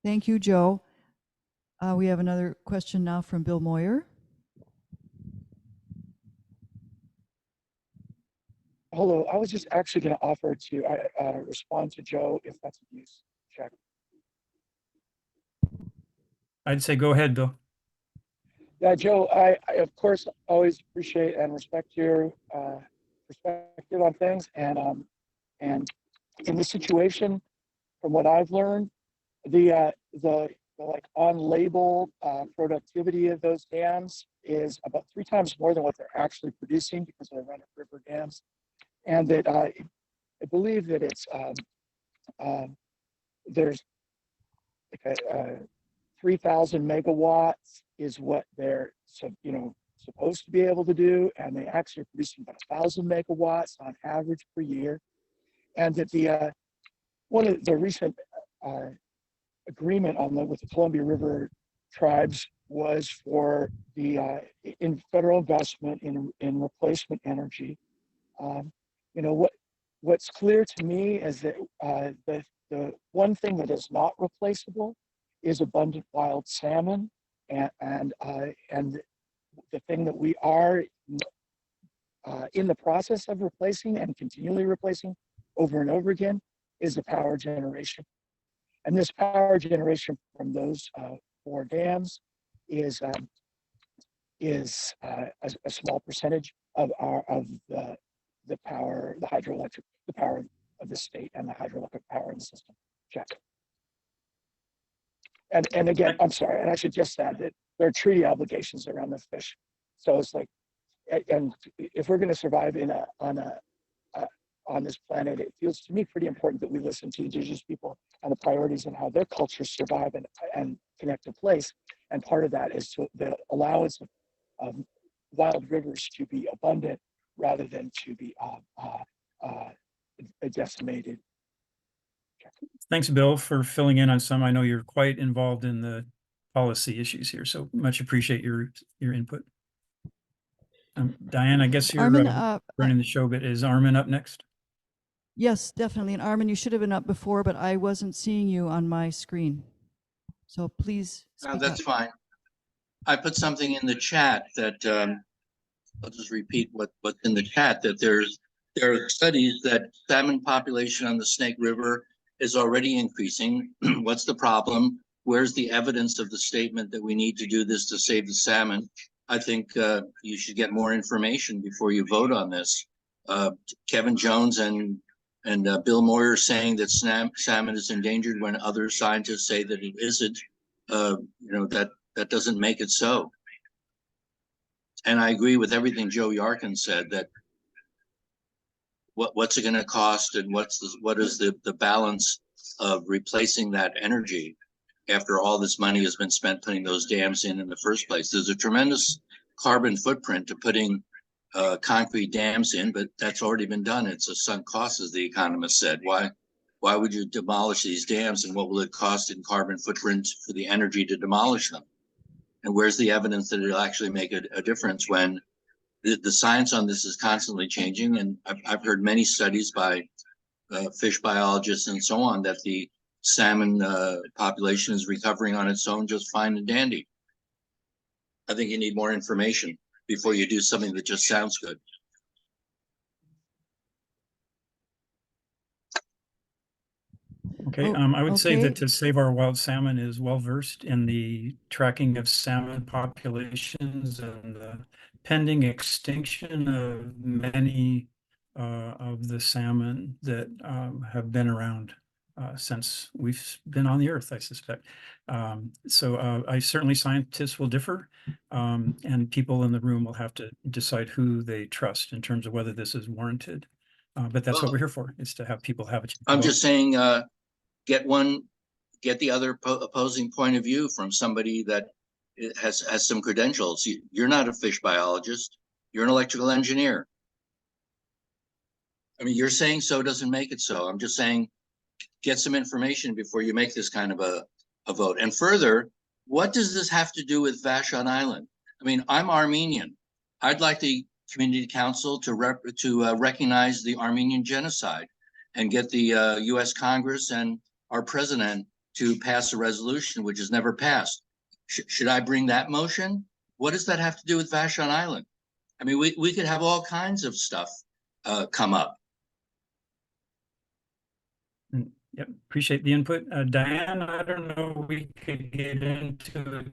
Thank you, Joe. We have another question now from Bill Moyer. Hello, I was just actually going to offer to respond to Joe if that's a use. Check. I'd say go ahead, Bill. Yeah, Joe, I of course always appreciate and respect your perspective on things, and in this situation, from what I've learned, the like on label productivity of those dams is about 3 times more than what they're actually producing because they're run-of-river dams, and that I believe that it's there's like 3,000 megawatts is what they're supposed to be able to do, and they actually are producing about 1,000 megawatts on average per year, and that the one of the recent agreement with the Columbia River tribes was for the in federal investment in replacement energy. What's clear to me is that the one thing that is not replaceable is abundant wild salmon, and the thing that we are in the process of replacing and continually replacing over and over again is the power generation. And this power generation from those 4 dams is a small percentage of the power, the hydroelectric, the power of the state and the hydroelectric power in the system. Check. And again, I'm sorry, and I should just add that there are treaty obligations around the fish. So it's like, and if we're going to survive on this planet, it feels to me pretty important that we listen to indigenous people and the priorities and how their cultures survive and connect to place. And part of that is the allowance of wild rivers to be abundant rather than to be decimated. Thanks, Bill, for filling in on some. I know you're quite involved in the policy issues here, so much appreciate your input. Diane, I guess you're running the show, but is Armin up next? Yes, definitely. And Armin, you should have been up before, but I wasn't seeing you on my screen. So please speak that's up. fine. I put something in the chat that I'll just repeat what's in the chat, that there are studies that salmon population on the Snake River is already increasing. What's the problem? Where's the evidence of the statement that we need to do this to save the salmon? I think you should get more information before you vote on this. Kevin Jones and Bill Moyer saying that salmon is endangered when other scientists say that it isn't. That doesn't make it so. And I agree with everything Joe Yarkin said, that what's it going to cost, and what is the balance of replacing that energy after all this money has been spent putting those dams in the first place. There's a tremendous carbon footprint to putting concrete dams in, but that's already been done. It's a sunk cost, as the economist said. Why would you demolish these dams, and what will it cost in carbon footprint for the energy to demolish them? And where's the evidence that it'll actually make a difference when the science on this is constantly changing? And I've heard many studies by fish biologists and so on that the salmon population is recovering on its own just fine and dandy. I think you need more information before you do something that just sounds good. Okay, I would say that To Save Our Wild Salmon is well versed in the tracking of salmon populations and the pending extinction of many of the salmon that have been around since we've been on the earth, I suspect. I certainly, scientists will differ, and people in the room will have to decide who they trust in terms of whether this is warranted. But that's what we're here for, is to have people have a chance to I'm vote. just saying, get the other opposing point of view from somebody that has some credentials. You're not a fish biologist. You're an electrical engineer. I mean, you're saying so doesn't make it so. I'm just saying, get some information before you make this kind of a vote. And further, what does this have to do with Vashon Island? I mean, I'm Armenian. I'd like the community council to recognize the Armenian genocide and get the U.S. Congress and our president to pass a resolution, which has never passed. Should I bring that motion? What does that have to do with Vashon Island? I mean, we could have all kinds of stuff come up. Yep, appreciate the input. Diane, I don't know, we could get into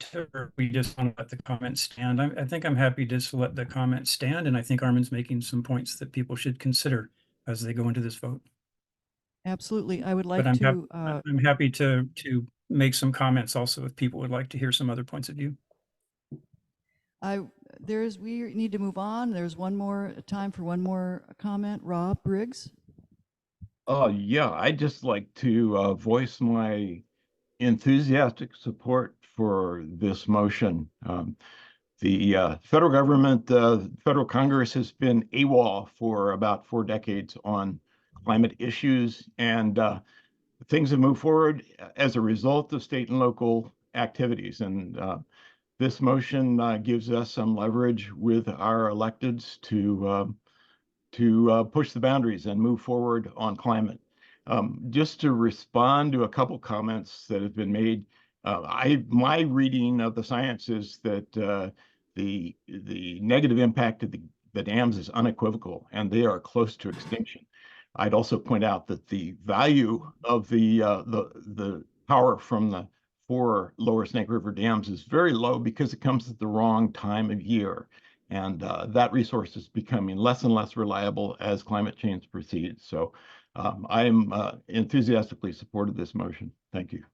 it, or we just want to let the comments stand. I think I'm happy just to let the comments stand, and I think Armin's making some points that people should consider as they go into this vote. Absolutely. I would But like to. I'm happy to make some comments also if people would like to hear some other points of view. We need to move on. There's one more time for one more comment. Rob Briggs. Yeah, I'd just like to voice my enthusiastic support for this motion. The federal government, federal Congress has been AWOL for about 4 decades on climate issues, and things have moved forward as a result of state and local activities. And this motion gives us some leverage with our electeds to push the boundaries and move forward on climate. Just to respond to a couple comments that have been made, my reading of the science is that the negative impact of the dams is unequivocal, and they are close to extinction. I'd also point out that the value of the power from the 4 lower Snake River dams is very low because it comes at the wrong time of year. And that resource is becoming less and less reliable as climate change proceeds. So I am enthusiastically supportive of this motion. Thank you.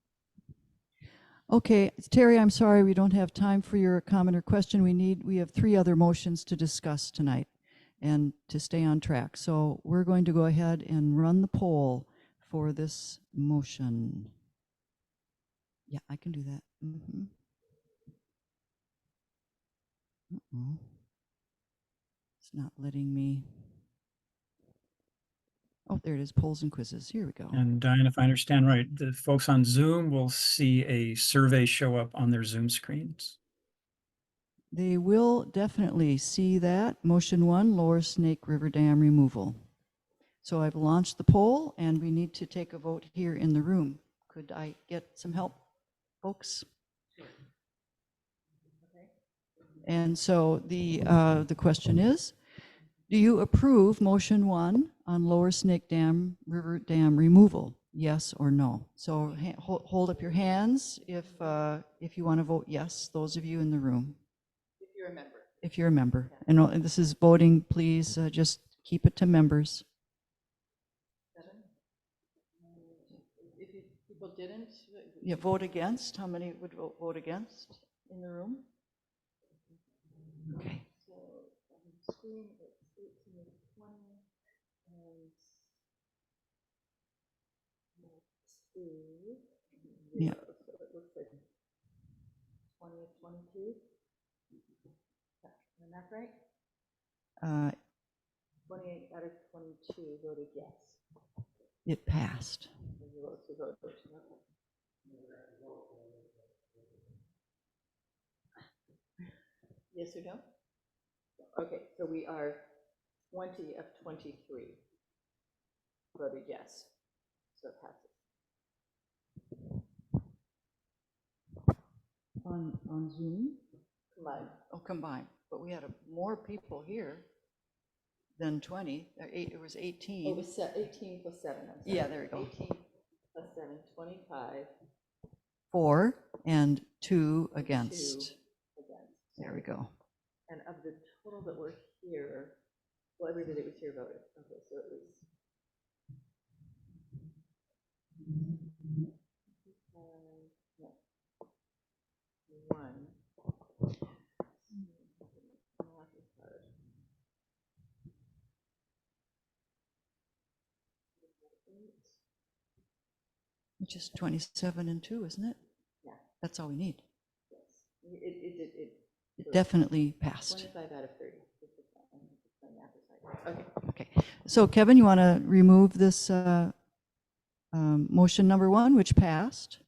Okay, Terry, I'm sorry we don't have time for your comment or question. We have 3 other motions to discuss tonight and to stay on track. So we're going to go ahead and run the poll for this motion. Yeah, I can do that. It's not letting me. Oh, there it is, polls and quizzes. Here we go. And Diane, if I understand right, the folks on Zoom will see a survey show up on their Zoom screens. They will definitely see that. Motion 1, Lower Snake River Dam removal. So I've launched the poll, and we need to take a vote here in the room. Could I get some help, folks? And so the question is, do you approve motion 1 on Lower Snake River Dam removal? Yes or no? So hold up your hands if you want to vote yes, those of you in the room. If you're a member. If you're a member. And this is voting, please just keep it to members. If people didn't vote against, how many would vote against in the room? Okay. So on the screen it's 18 to 20 and yeah. So it looks like 20 of 22. Am I right? 28 out of 22 voted yes. It passed. Yes or no? Okay, so we are 20 of 23 voted yes, so it passes. on Zoom? Combined. Oh, combined, but we had more people here than 20, it was 18. It was 18 plus 7. I'm sorry. Yeah, there we go. 18 plus 7, 25. 4 and 2 against. 2 against. There we go. And of the total that were here, well, everybody that was here voted. Okay, so it was. No. 1. Math is hard. Which is 27 and 2, isn't it? Yeah. That's all we need. Yes. It Definitely passed. 25 out of 30. Okay. Okay. So Kevin, you want to remove this motion number 1, which passed,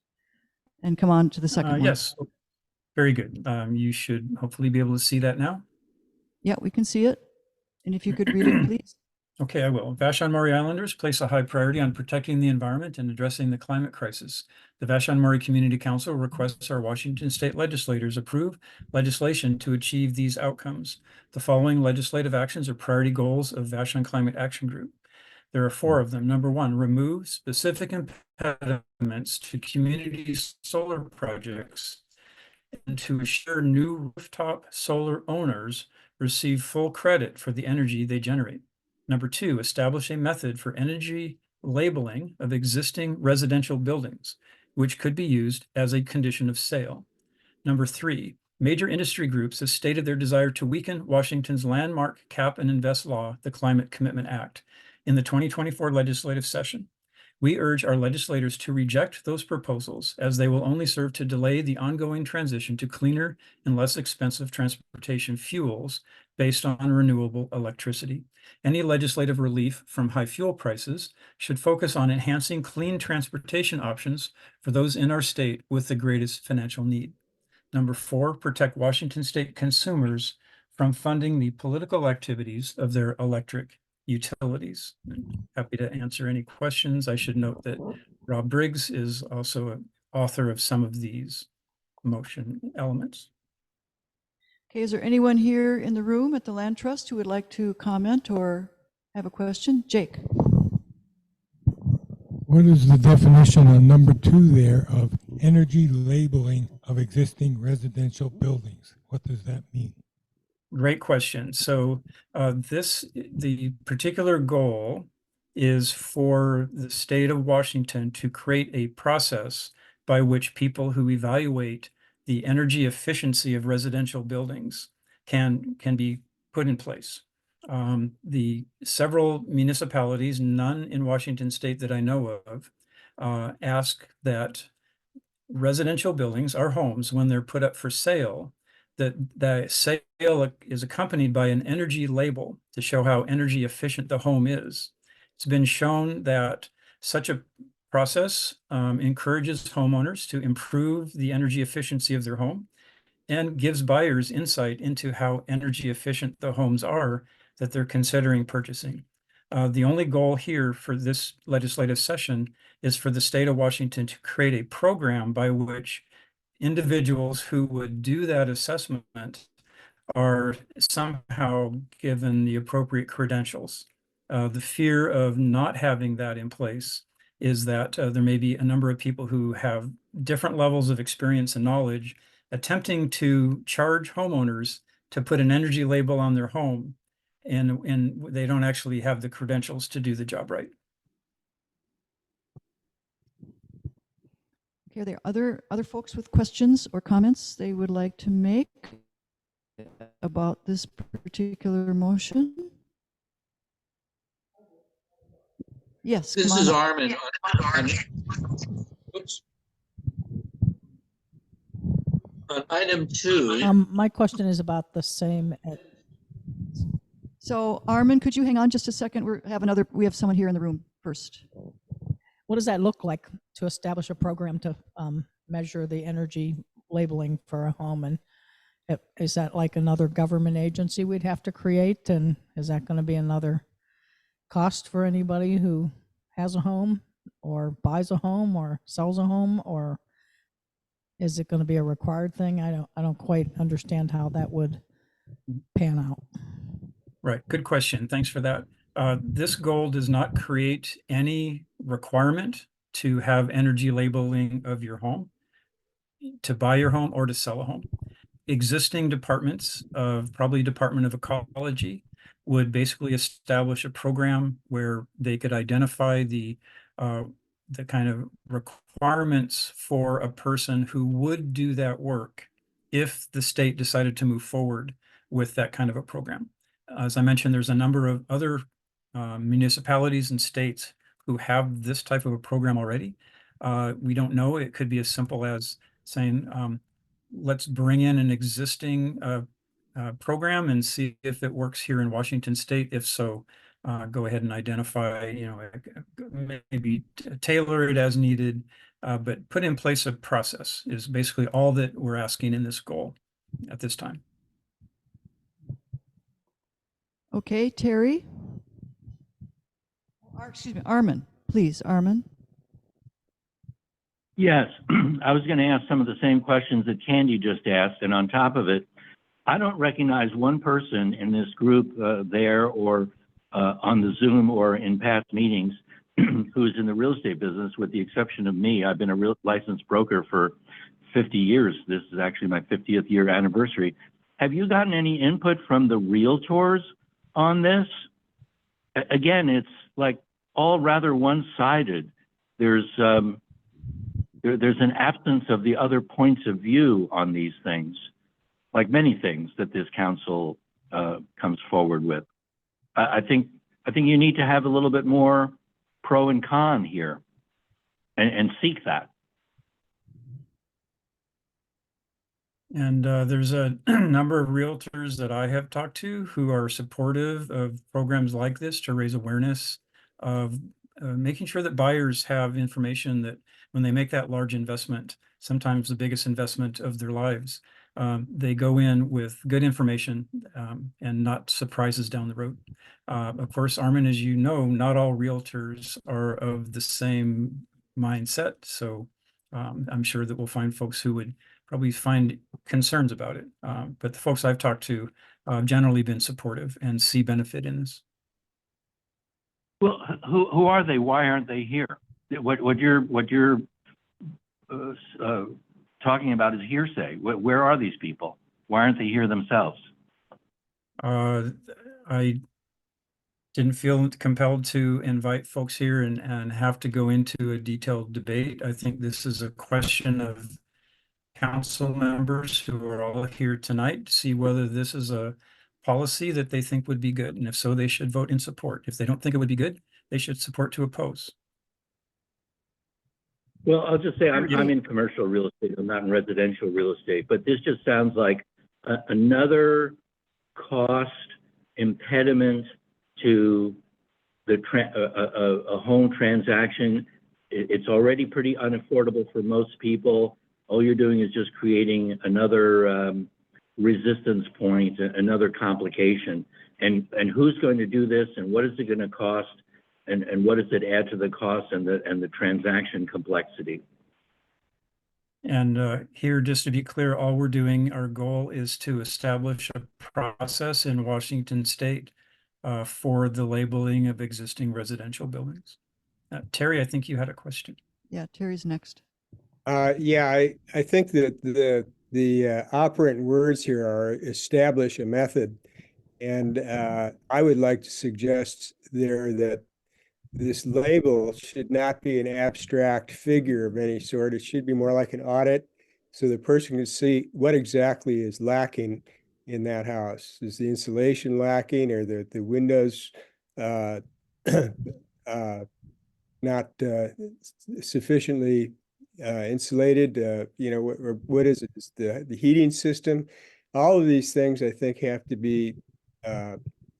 and come on to the second one? Yes. Very good. You should hopefully be able to see that now. Yeah, we can see it. And if you could read it, please. Okay, I will. Vashon-Maury Islanders place a high priority on protecting the environment and addressing the climate crisis. The Vashon-Maury Community Council requests our Washington state legislators approve legislation to achieve these outcomes. The following legislative actions are priority goals of Vashon Climate Action Group. There are 4 of them. Number 1, remove specific impediments to community solar projects and to assure new rooftop solar owners receive full credit for the energy they generate. Number 2, establish a method for energy labeling of existing residential buildings, which could be used as a condition of sale. Number 3, major industry groups have stated their desire to weaken Washington's landmark cap and invest law, the Climate Commitment Act, in the 2024 legislative session. We urge our legislators to reject those proposals, as they will only serve to delay the ongoing transition to cleaner and less expensive transportation fuels based on renewable electricity. Any legislative relief from high fuel prices should focus on enhancing clean transportation options for those in our state with the greatest financial need. Number 4, protect Washington state consumers from funding the political activities of their electric utilities. Happy to answer any questions. I should note that Rob Briggs is also an author of some of these motion elements. Okay, is there anyone here in the room at the Land Trust who would like to comment or have a question? Jake. What is the definition on number 2 there of energy labeling of existing residential buildings? What does that mean? Great question. So the particular goal is for the state of Washington to create a process by which people who evaluate the energy efficiency of residential buildings can be put in place. The several municipalities, none in Washington state that I know of, ask that residential buildings, our homes, when they're put up for sale, that the sale is accompanied by an energy label to show how energy efficient the home is. It's been shown that such a process encourages homeowners to improve the energy efficiency of their home and gives buyers insight into how energy efficient the homes are that they're considering purchasing. The only goal here for this legislative session is for the state of Washington to create a program by which individuals who would do that assessment are somehow given the appropriate credentials. The fear of not having that in place is that there may be a number of people who have different levels of experience and knowledge attempting to charge homeowners to put an energy label on their home, and they don't actually have the credentials to do the job right. Okay, are there other folks with questions or comments they would like to make about this particular motion? Yes. This is Armin. Oops. On item 2. My question is about the same. So Armin, could you hang on just a second? We have someone here in the room first. What does that look like to establish a program to measure the energy labeling for a home? And is that like another government agency we'd have to create? And is that going to be another cost for anybody who has a home or buys a home or sells a home? Or Is it going to be a required thing? I don't quite understand how that would pan out. Right. Good question. Thanks for that. This goal does not create any requirement to have energy labeling of your home, to buy your home, or to sell a home. Existing departments of probably Department of Ecology would basically establish a program where they could identify the kind of requirements for a person who would do that work if the state decided to move forward with that kind of a program. As I mentioned, there's a number of other municipalities and states who have this type of a program already. We don't know. It could be as simple as saying, let's bring in an existing program and see if it works here in Washington State. If so, go ahead and identify, maybe tailor it as needed, but put in place a process is basically all that we're asking in this goal at this time. Okay, Terry. Excuse me, Armin, please, Armin. Yes, I was going to ask some of the same questions that Candy just asked, and on top of it, I don't recognize one person in this group there or on the Zoom or in past meetings who's in the real estate business, with the exception of me. I've been a licensed broker for 50 years. This is actually my 50th year anniversary. Have you gotten any input from the realtors on this? Again, it's like all rather one-sided. There's an absence of the other points of view on these things, like many things that this council comes forward with. I think you need to have a little bit more pro and con here, and seek that. And there's a number of realtors that I have talked to who are supportive of programs like this to raise awareness of making sure that buyers have information that when they make that large investment, sometimes the biggest investment of their lives, they go in with good information and not surprises down the road. Of course, Armin, as you know, not all realtors are of the same mindset. So I'm sure that we'll find folks who would probably find concerns about it. But the folks I've talked to have generally been supportive and see benefit in this. Well, who are they? Why aren't they here? What you're talking about is hearsay. Where are these people? Why aren't they here themselves? I didn't feel compelled to invite folks here and have to go into a detailed debate. I think this is a question of council members who are all here tonight to see whether this is a policy that they think would be good. And if so, they should vote in support. If they don't think it would be good, they should support to oppose. Well, I'll just say I'm in commercial real estate. I'm not in residential real estate, but this just sounds like another cost impediment to a home transaction. It's already pretty unaffordable for most people. All you're doing is just creating another resistance point, another complication. And who's going to do this, and what is it going to cost, and what does it add to the cost and the transaction complexity? And here, just to be clear, all we're doing, our goal is to establish a process in Washington State for the labeling of existing residential buildings. Terry, I think you had a question. Yeah, Terry's next. Yeah, I think that the operant words here are establish a method. And I would like to suggest there that this label should not be an abstract figure of any sort. It should be more like an audit, so the person can see what exactly is lacking in that house. Is the insulation lacking, or the windows not sufficiently insulated? What is it? Is the heating system? All of these things, I think, have to be,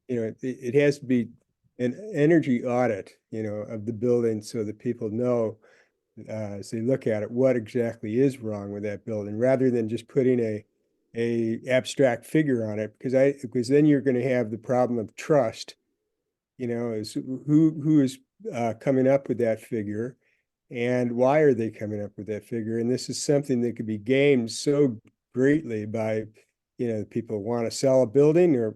it has to be an energy audit, of the building, so that people know as they look at it what exactly is wrong with that building, rather than just putting a abstract figure on it, because then you're going to have the problem of trust. Is who is coming up with that figure, And why are they coming up with that figure? And this is something that could be gamed so greatly by, people want to sell a building or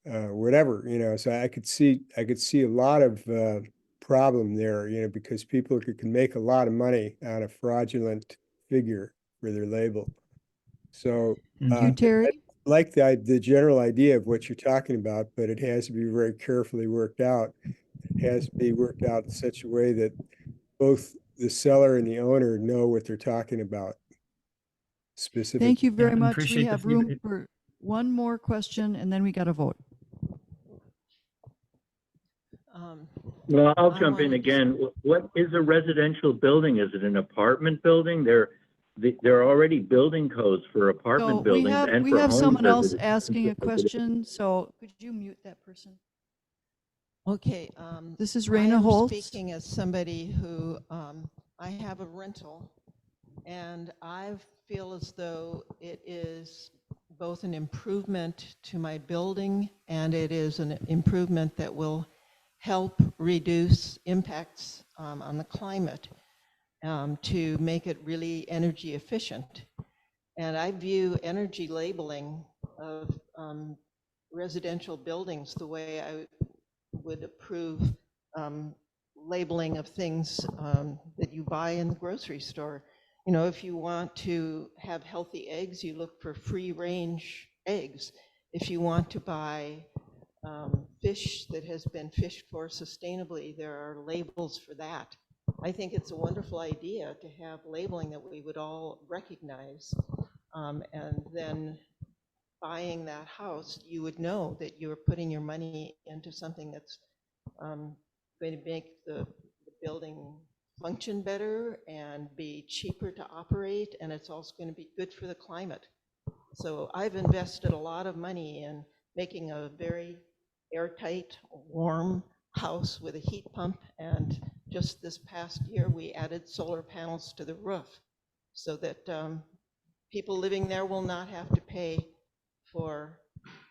whatever, So I could see a lot of problem there, because people can make a lot of money on a fraudulent figure for their label. So Thank you, Terry. I like the general idea of what you're talking about, but it has to be very carefully worked out. It has to be worked out in such a way that both the seller and the owner know what they're talking about specifically. Thank you very and much. We appreciate the have room feedback. for one more question, and then we got to vote. Well, I'll jump in again. What is a residential building? Is it an apartment building? There are already building codes for apartment So buildings and we for have homes. someone else asking a question, so could you mute that person? Okay. This is I Raina am Holtz. speaking as somebody who, I have a rental, and I feel as though it is both an improvement to my building and it is an improvement that will help reduce impacts on the climate to make it really energy efficient. And I view energy labeling of residential buildings the way I would approve labeling of things that you buy in the grocery store. If you want to have healthy eggs, you look for free range eggs. If you want to buy fish that has been fished for sustainably, there are labels for that. I think it's a wonderful idea to have labeling that we would all recognize. And then buying that house, you would know that you're putting your money into something that's going to make the building function better and be cheaper to operate, and it's also going to be good for the climate. So I've invested a lot of money in making a very airtight, warm house with a heat pump, and just this past year we added solar panels to the roof so that people living there will not have to pay for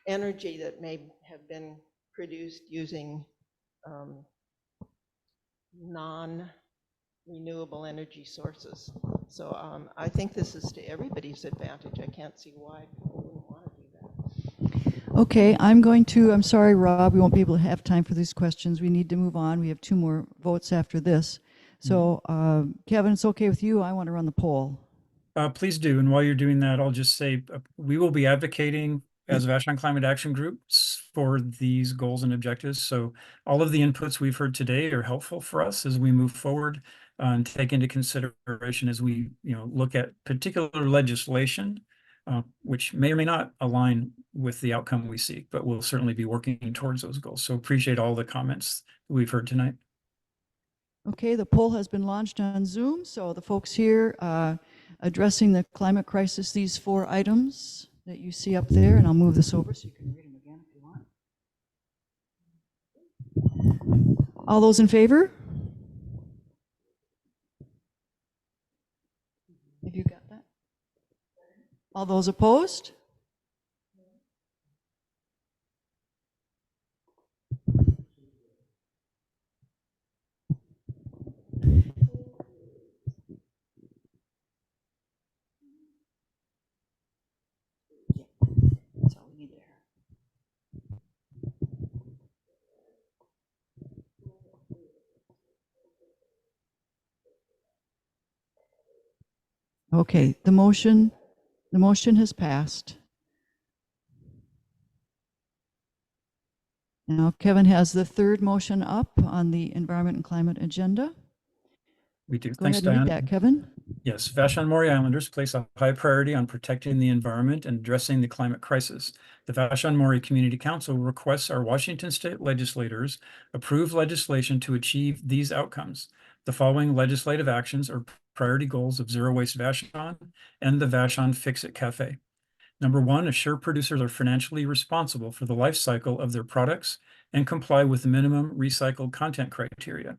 energy that may have been produced using non-renewable energy sources. So I think this is to everybody's advantage. I can't see why people wouldn't want to do that. Okay, I'm sorry, Rob, we won't be able to have time for these questions. We need to move on. We have 2 more votes after this. So Kevin, it's okay with you? I want to run the poll. Please do. And while you're doing that, I'll just say we will be advocating as Vashon Climate Action Groups for these goals and objectives. So all of the inputs we've heard today are helpful for us as we move forward and take into consideration as we look at particular legislation, which may or may not align with the outcome we seek, but we'll certainly be working towards those goals. So appreciate all the comments we've heard tonight. Okay, the poll has been launched on Zoom. So the folks here addressing the climate crisis, these 4 items that you see up there, and I'll move this over so you can read them again if you want. All those in favor? Have you got that? All those opposed? That's all we need there. Okay, the motion has passed. Now Kevin has the 3rd motion up on the environment and climate agenda. We do. Go Thanks, ahead and read Diane. that, Kevin. Yes, Vashon-Maury Islanders place a high priority on protecting the environment and addressing the climate crisis. The Vashon-Maury Community Council requests our Washington state legislators approve legislation to achieve these outcomes. The following legislative actions are priority goals of Zero Waste Vashon and the Vashon Fix-It Cafe. Number 1, assure producers are financially responsible for the life cycle of their products and comply with the minimum recycled content criteria.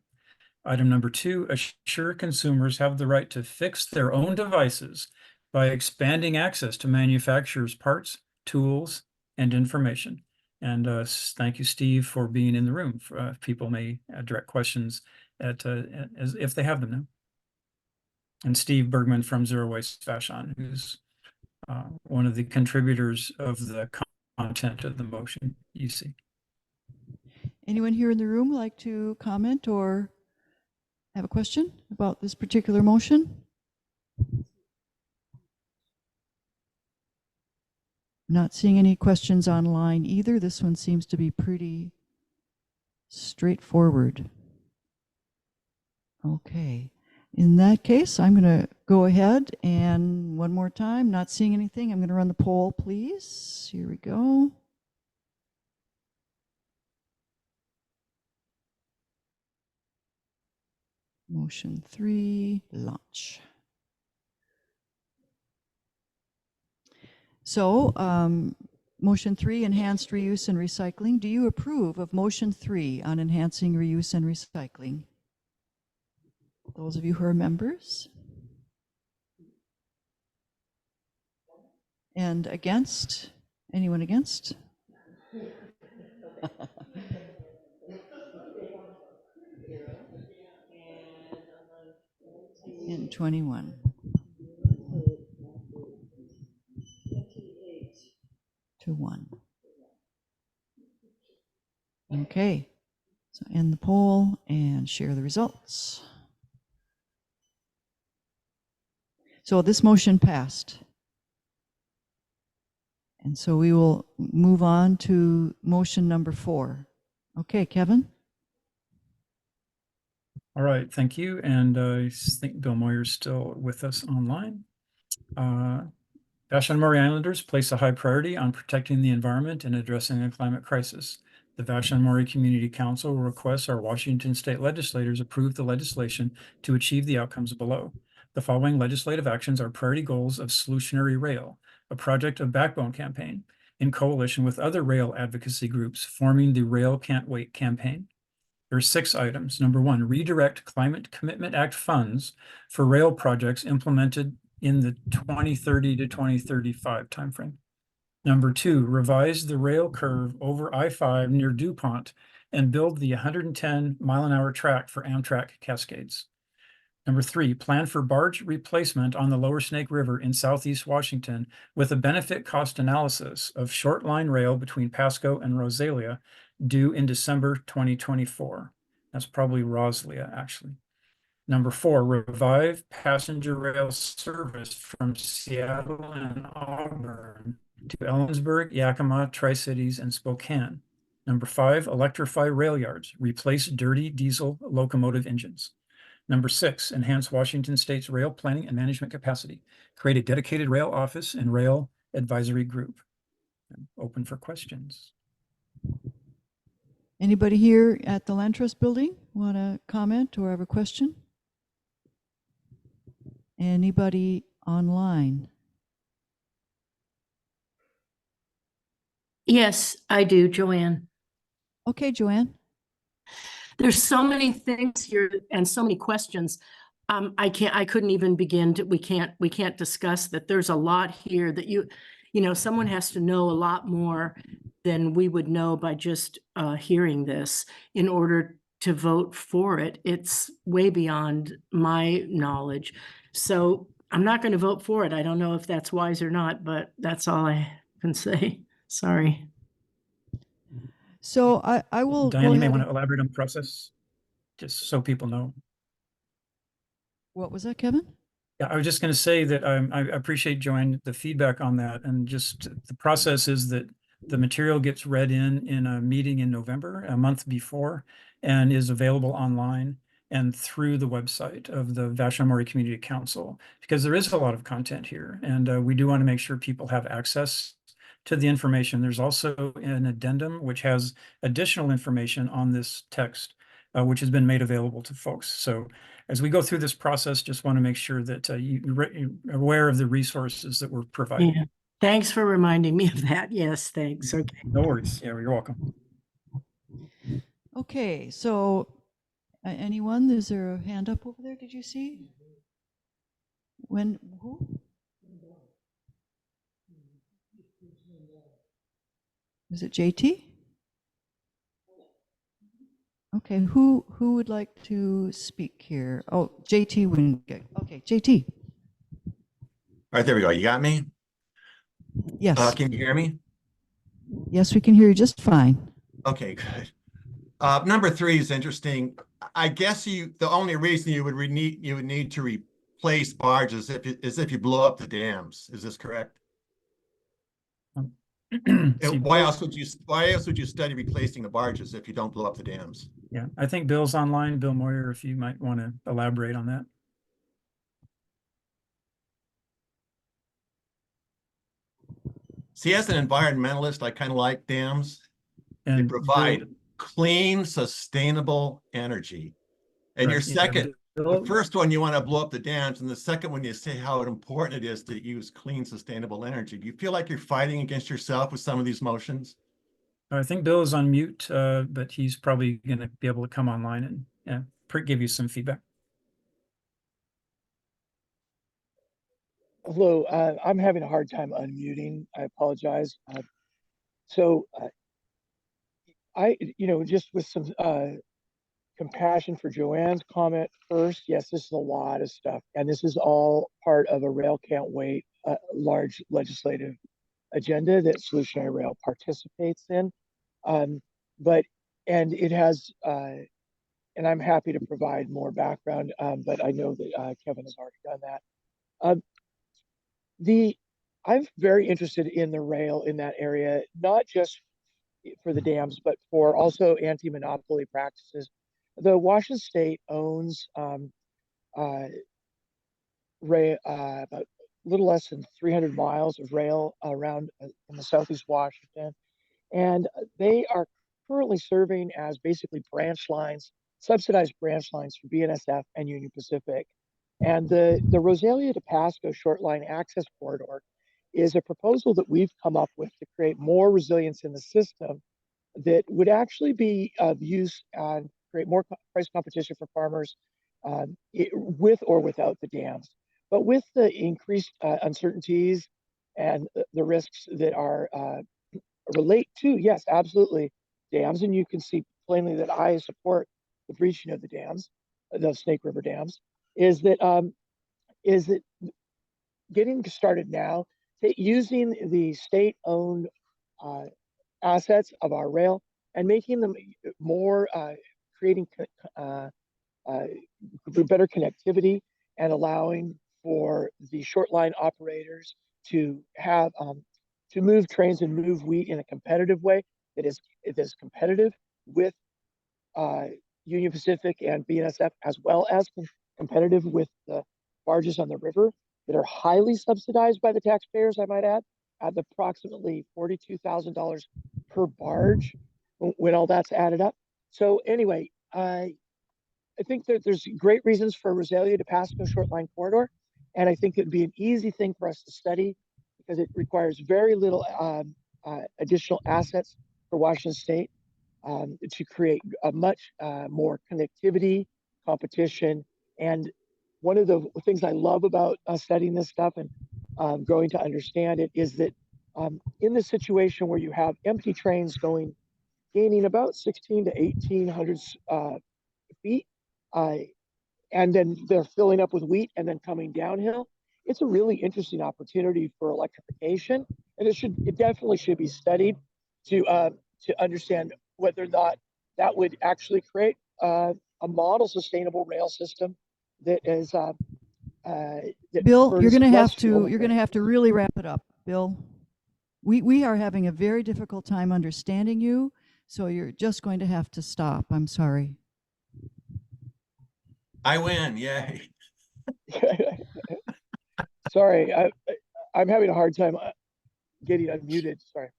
Item number 2, assure consumers have the right to fix their own devices by expanding access to manufacturers' parts, tools, and information. And thank you, Steve, for being in the room. People may direct questions as if they have them now. And Steve Bergman from Zero Waste Vashon, who's one of the contributors of the content of the motion you see. Anyone here in the room like to comment or have a question about this particular motion? Not seeing any questions online either. This one seems to be pretty straightforward. Okay. In that case, I'm going to go ahead and one more time, not seeing anything, I'm going to run the poll, please. Here we go. Motion 3, launch. So, motion 3, enhanced reuse and recycling. Do you approve of motion 3 on enhancing reuse and recycling? Those of you who are members? And against? Anyone against? And 21. To 1. Okay, so end the poll and share the results. So this motion passed. And so we will move on to motion number 4. Okay, Kevin? All right, thank you. And I think Bill Moyer's still with us online. Vashon-Maury Islanders place a high priority on protecting the environment and addressing the climate crisis. The Vashon-Maury Community Council requests our Washington state legislators approve the legislation to achieve the outcomes below. The following legislative actions are priority goals of Solutionary Rail, a project of Backbone campaign, in coalition with other rail advocacy groups forming the Rail Can't Wait campaign. There are 6 items. Number 1, redirect Climate Commitment Act funds for rail projects implemented in the 2030 to 2035 timeframe. Number 2, revise the rail curve over I-5 near DuPont and build the 110-mile-an-hour track for Amtrak Cascades. Number 3, plan for barge replacement on the Lower Snake River in Southeast Washington with a benefit cost analysis of short line rail between Pasco and Rosalia due in December 2024. That's probably Rosalia, actually. Number 4, revive passenger rail service from Seattle and Auburn to Ellensburg, Yakima, Tri-Cities, and Spokane. Number 5, electrify rail yards, replace dirty diesel locomotive engines. Number 6, enhance Washington State's rail planning and management capacity. Create a dedicated rail office and rail advisory group. I'm open for questions. Anybody here at the Land Trust building want to comment or have a question? Anybody online? Yes, I do, Joanne. Okay, Joanne. There's so many things here and so many questions. I couldn't even begin to, we can't discuss that. There's a lot here that you know, someone has to know a lot more than we would know by just hearing this in order to vote for it. It's way beyond my knowledge. So I'm not going to vote for it. I don't know if that's wise or not, but that's all I can say. Sorry. So I will Diane, go you may ahead want to elaborate on the process, just so people know. What was that, Kevin? Yeah, I was just going to say that I appreciate, Joanne, the feedback on that. And just the process is that the material gets read in a meeting in November, a month before, and is available online and through the website of the Vashon-Maury Community Council, because there is a lot of content here. And we do want to make sure people have access to the information. There's also an addendum which has additional information on this text, which has been made available to folks. So as we go through this process, just want to make sure that you're aware of the resources that we're providing. Yeah. Thanks for reminding me of that. Yes, thanks. Okay. No worries. Yeah, you're welcome. Okay, so anyone? Is there a hand up over there? Did you see? When? Who? Was it JT? Okay, who would like to speak here? Oh, JT Wingate. Okay, JT. All right, there we go. You got me? Yes. Can you hear me? Yes, we can hear you just fine. Okay, good. Number 3 is interesting. I guess the only reason you would need to replace barges is if you blow up the dams. Is this correct? Why else would you study replacing the barges if you don't blow up the dams? Yeah, I think Bill's online. Bill Moyer, if you might want to elaborate on that. See, as an environmentalist, I kind of like dams. And they provide Bill, clean, sustainable energy. And right, your second, Bill, the first one, you want to blow up the dams, and the second one, you say how important it is to use clean, sustainable energy. Do you feel like you're fighting against yourself with some of these motions? I think Bill is on mute, but he's probably going to be able to come online and give you some feedback. Hello, I'm having a hard time unmuting. I apologize. Just with some compassion for Joanne's comment first, yes, this is a lot of stuff, and this is all part of a Rail Can't Wait large legislative agenda that Solutionary Rail participates in. And it has, and I'm happy to provide more background, but I know that Kevin has already done that. I'm very interested in the rail in that area, not just for the dams, but for also anti-monopoly practices. The Washington State owns about a little less than 300 miles of rail around in the southeast Washington, and they are currently serving as basically branch lines, subsidized branch lines for BNSF and Union Pacific. And the Rosalia to Pasco short line access corridor is a proposal that we've come up with to create more resilience in the system that would actually be of use and create more price competition for farmers with or without the dams. But with the increased uncertainties and the risks that are relate to, yes, absolutely, dams, and you can see plainly that I support the breaching of the dams, the Snake River dams, is that getting started now, using the state-owned assets of our rail and making them more, creating better connectivity and allowing for the short line operators to have to move trains and move wheat in a competitive way that is competitive with Union Pacific and BNSF, as well as competitive with the barges on the river that are highly subsidized by the taxpayers, I might add, at approximately $42,000 per barge when all that's added up. So anyway, I think that there's great reasons for Rosalia to Pasco short line corridor, and I think it'd be an easy thing for us to study because it requires very little additional assets for Washington State to create a much more connectivity, competition. And one of the things I love about studying this stuff and growing to understand it is that in the situation where you have empty trains gaining about 16 to 1800 feet, and then they're filling up with wheat and then coming downhill, it's a really interesting opportunity for electrification, and it definitely should be studied to understand whether or not that would actually create a model sustainable rail system that is that Bill, you're going to have to really wrap it up. Bill, we are having a very difficult time understanding you, so you're just going to have to stop. I'm sorry. I win, yay. Sorry, I'm having a hard time getting unmuted. Sorry.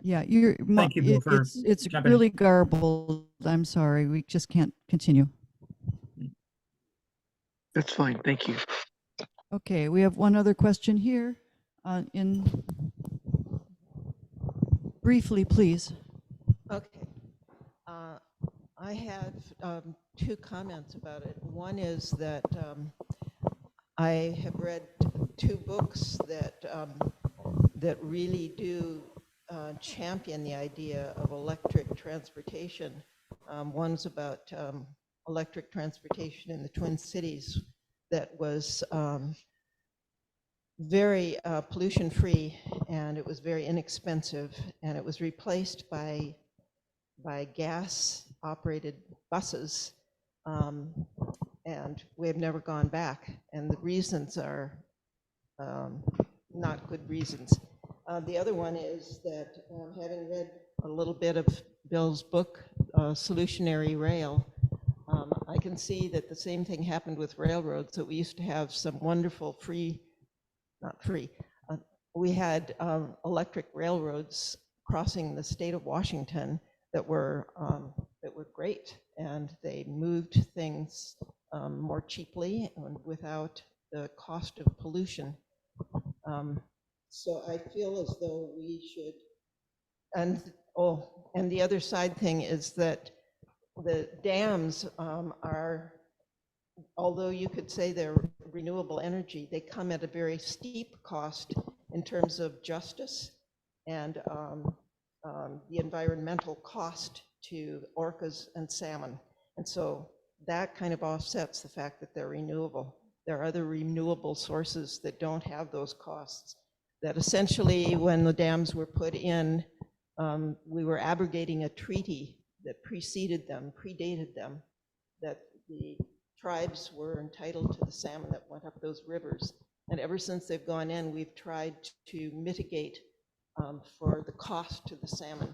Yeah, Thank you, Bill, for it's really garbled. I'm sorry, we just can't continue. That's fine, thank you. Okay, we have one other question here. Briefly, please. Okay. I have two comments about it. One is that I have read two books that really do champion the idea of electric transportation One's about electric transportation in the Twin Cities that was very pollution-free, and it was very inexpensive, and it was replaced by gas-operated buses, and we have never gone back, and the reasons are not good reasons. The other one is that having read a little bit of Bill's book, Solutionary Rail, I can see that the same thing happened with railroads, that we used to have some wonderful we had electric railroads crossing the state of Washington that were great, and they moved things more cheaply and without the cost of pollution. So I feel as though we should, and the other side thing is that the dams are, although you could say they're renewable energy, they come at a very steep cost in terms of justice and the environmental cost to orcas and salmon. And so that kind of offsets the fact that they're renewable. There are other renewable sources that don't have those costs, that essentially when the dams were put in, we were abrogating a treaty that predated them, that the tribes were entitled to the salmon that went up those rivers. And ever since they've gone in, we've tried to mitigate for the cost to the salmon.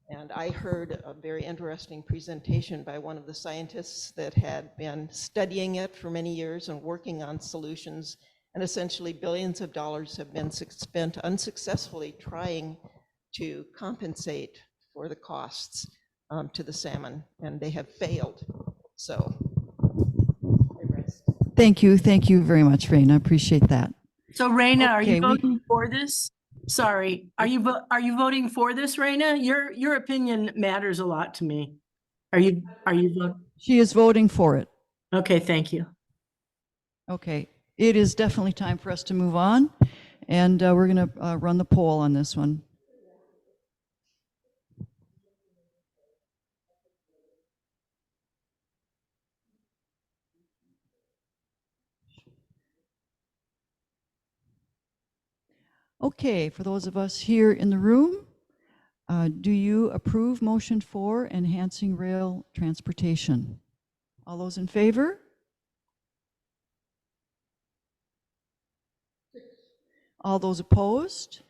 And I heard a very interesting presentation by one of the scientists that had been studying it for many years and working on solutions. And essentially billions of dollars have been spent unsuccessfully trying to compensate for the costs to the salmon, and they have failed. So Thank you very much, Raina. I appreciate that. So Raina, are Okay, you voting for this? Sorry, are you voting for this, Raina? Your opinion matters a lot to me. Are you voting? She is voting for it. Okay, thank you. Okay, it is definitely time for us to move on, and we're going to run the poll on this one. Okay, for those of us here in the room, do you approve motion 4, enhancing rail transportation? All those in favor? All those opposed?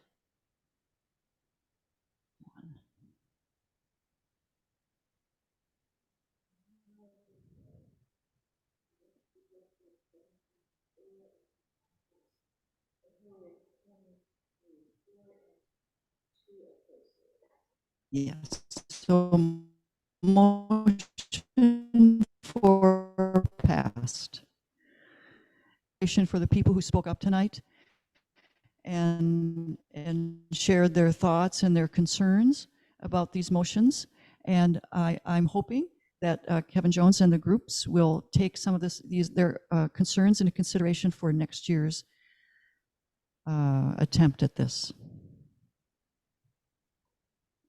Yes. So motion 4 passed. For the people who spoke up tonight and shared their thoughts and their concerns about these motions. And I'm hoping that Kevin Jones and the groups will take some of their concerns into consideration for next year's attempt at this.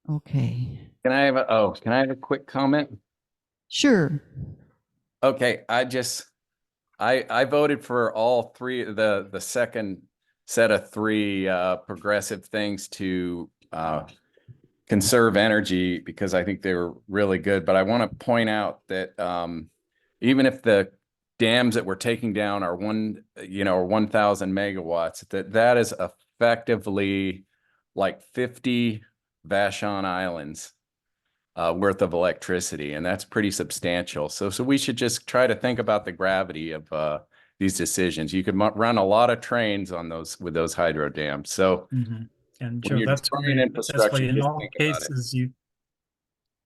Okay. Can I have a quick comment? Sure. Okay, I voted for all three, the second set of 3 progressive things to conserve energy, because I think they were really good. But I want to point out that even if the dams that we're taking down are 1,000 megawatts, that is effectively like 50 Vashon Islands worth of electricity, and that's pretty substantial. So we should just try to think about the gravity of these decisions. You could run a lot of trains on with those hydro dams. So, and when Joe, that's why in all cases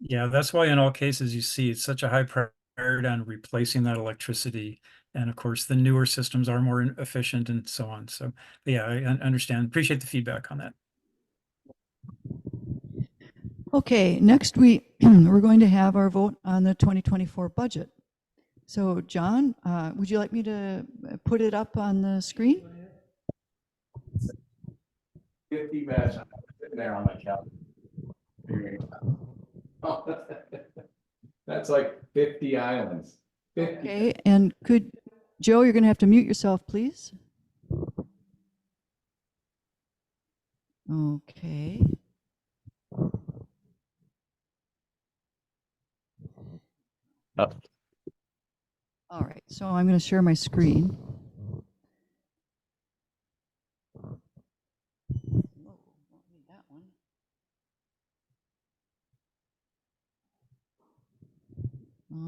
that's why in all cases you see it's such a high priority on replacing that electricity. And of course, the newer systems are more efficient and so on. So yeah, I understand. Appreciate the feedback on that. Okay, next we're going to have our vote on the 2024 budget. So John, would you like me to put it up on the screen? 50 Vashon sitting there on my couch. That's like 50 islands. 50. Okay, and Joe, you're going to have to mute yourself, please. Okay. All right, so I'm going to share my screen.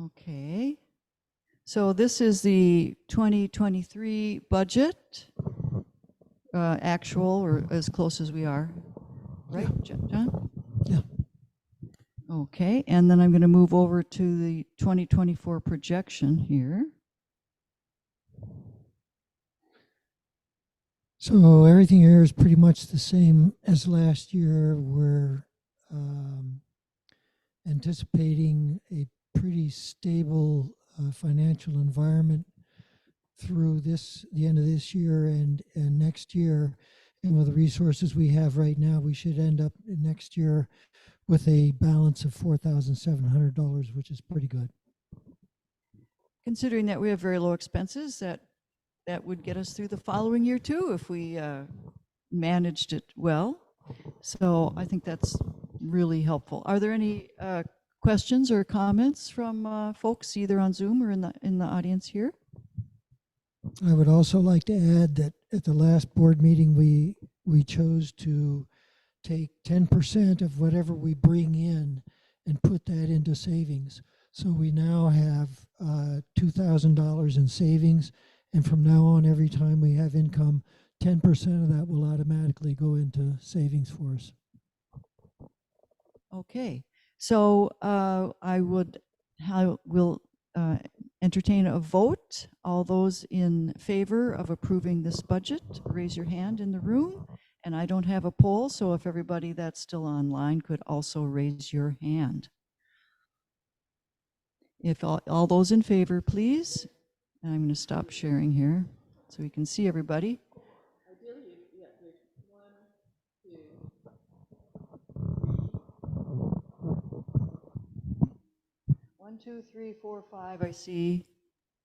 Okay. So this is the 2023 budget, actual or as close as we are, right, John? Yeah. Okay, and then I'm going to move over to the 2024 projection here. So everything here is pretty much the same as last year. We're anticipating a pretty stable financial environment through the end of this year and next year. And with the resources we have right now, we should end up next year with a balance of $4,700, which is pretty good. Considering that we have very low expenses, that would get us through the following year too if we managed it well. So I think that's really helpful. Are there any questions or comments from folks either on Zoom or in the audience here? I would also like to add that at the last board meeting, we chose to take 10% of whatever we bring in and put that into savings. So we now have $2,000 in savings, and from now on, every time we have income, 10% of that will automatically go into savings for us. Okay, so I will entertain a vote. All those in favor of approving this budget, raise your hand in the room. And I don't have a poll, so if everybody that's still online could also raise your hand. If all those in favor, please. And I'm going to stop sharing here so we can see everybody. One, two, three, four, five. I see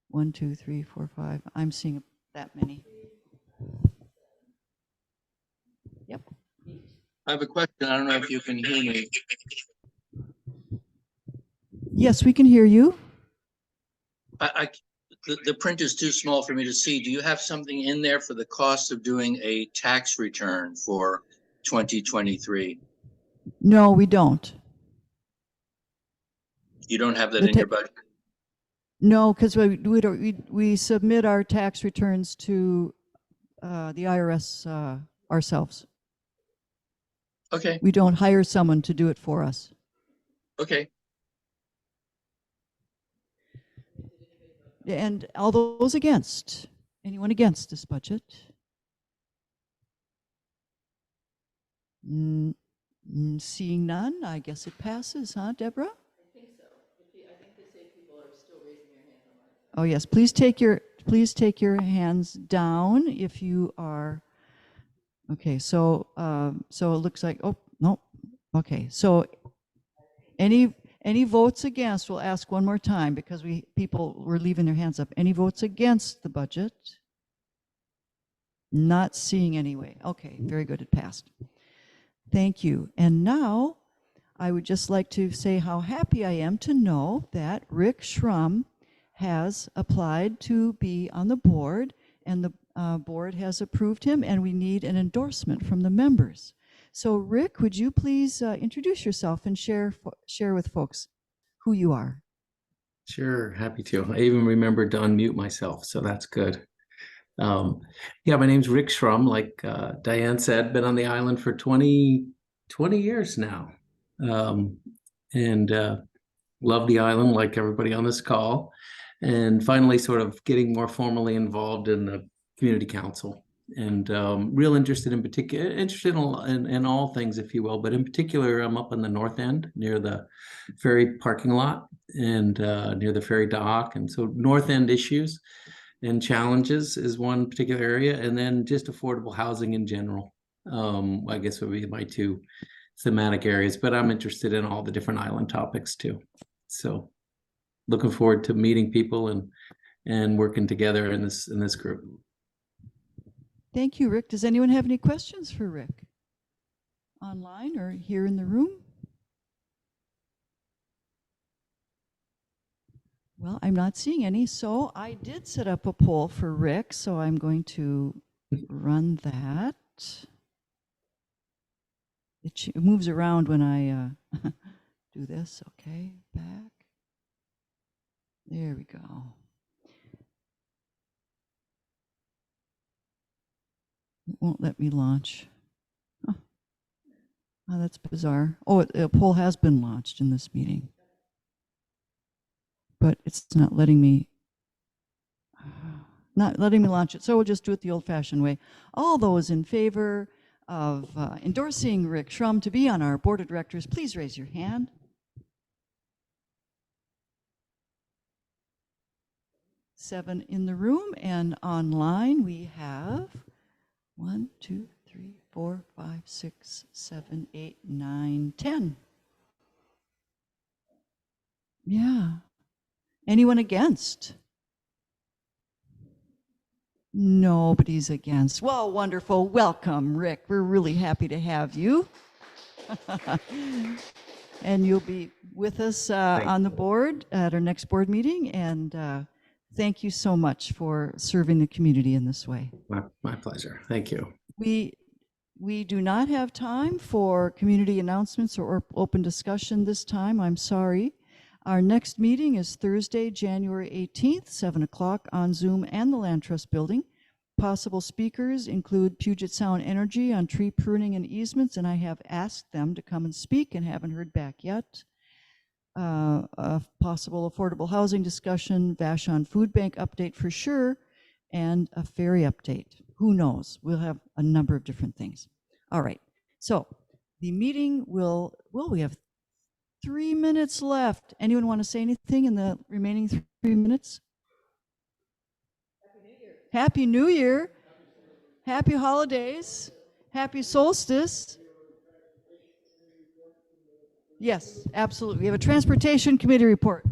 1, 2, 3, 4, 5. I'm seeing that many. Yep. I have a question. I don't know if you can hear me. Yes, we can hear you. The print is too small for me to see. Do you have something in there for the cost of doing a tax return for 2023? No, we don't. You don't have that in your budget? No, because we submit our tax returns to the IRS ourselves. Okay. We don't hire someone to do it for us. Okay. And all those against? Anyone against this budget? Seeing none, I guess it passes, huh, Deborah? I think so. I think they say people are still raising their hands on mine. Oh yes, please take your hands down if you are. Okay, so so it looks like, oh no, okay, so any votes against? We'll ask one more time because people were leaving their hands up. Any votes against the budget? Not seeing anyway. Okay, very good. It passed. Thank you. And now I would just like to say how happy I am to know that Rick Shrum has applied to be on the board, and the board has approved him, and we need an endorsement from the members. So Rick, would you please introduce yourself and share with folks who you are? Sure, happy to. I even remembered to unmute myself, so that's good. Yeah, my name's Rick Shrum. Like Diane said, been on the island for 20 years now, and love the island like everybody on this call, and finally sort of getting more formally involved in the community council, and real interested in particular, interested in all things, if you will, but in particular, I'm up on the north end near the ferry parking lot and near the ferry dock, and so north end issues and challenges is one particular area, and then just affordable housing in general, I guess would be my two thematic areas, but I'm interested in all the different island topics too. So looking forward to meeting people and working together in this group. Thank you, Rick. Does anyone have any questions for Rick? Online or here in the room? Well, I'm not seeing any, so I did set up a poll for Rick, so I'm going to run that. It moves around when I do this. Okay, back. There we go. It won't let me launch. Huh. Oh, that's bizarre. Oh, a poll has been launched in this meeting, but it's not letting me launch it. So we'll just do it the old-fashioned way. All those in favor of endorsing Rick Shrum to be on our board of directors, please raise your hand. Seven in the room, and online we have 1, 2, 3, 4, 5, 6, 7, 8, 9, 10. Yeah. Anyone against? Nobody's against. Well, wonderful. Welcome, Rick. We're really happy to have you. And you'll be with us on the board at our next board meeting. And thank you so much for serving the community in this way. My pleasure. Thank you. We do not have time for community announcements or open discussion this time. I'm sorry. Our next meeting is Thursday, January 18th, 7 o'clock on Zoom and the Land Trust Building. Possible speakers include Puget Sound Energy on tree pruning and easements, and I have asked them to come and speak and haven't heard back yet. A possible affordable housing discussion, Vashon Food Bank update for sure, and a ferry update. Who knows? We'll have a number of different things. All right. So the meeting we have 3 minutes left. Anyone want to say anything in the remaining 3 minutes? Happy New Year. Happy holidays. Happy solstice. Yes, absolutely. We have a transportation committee report.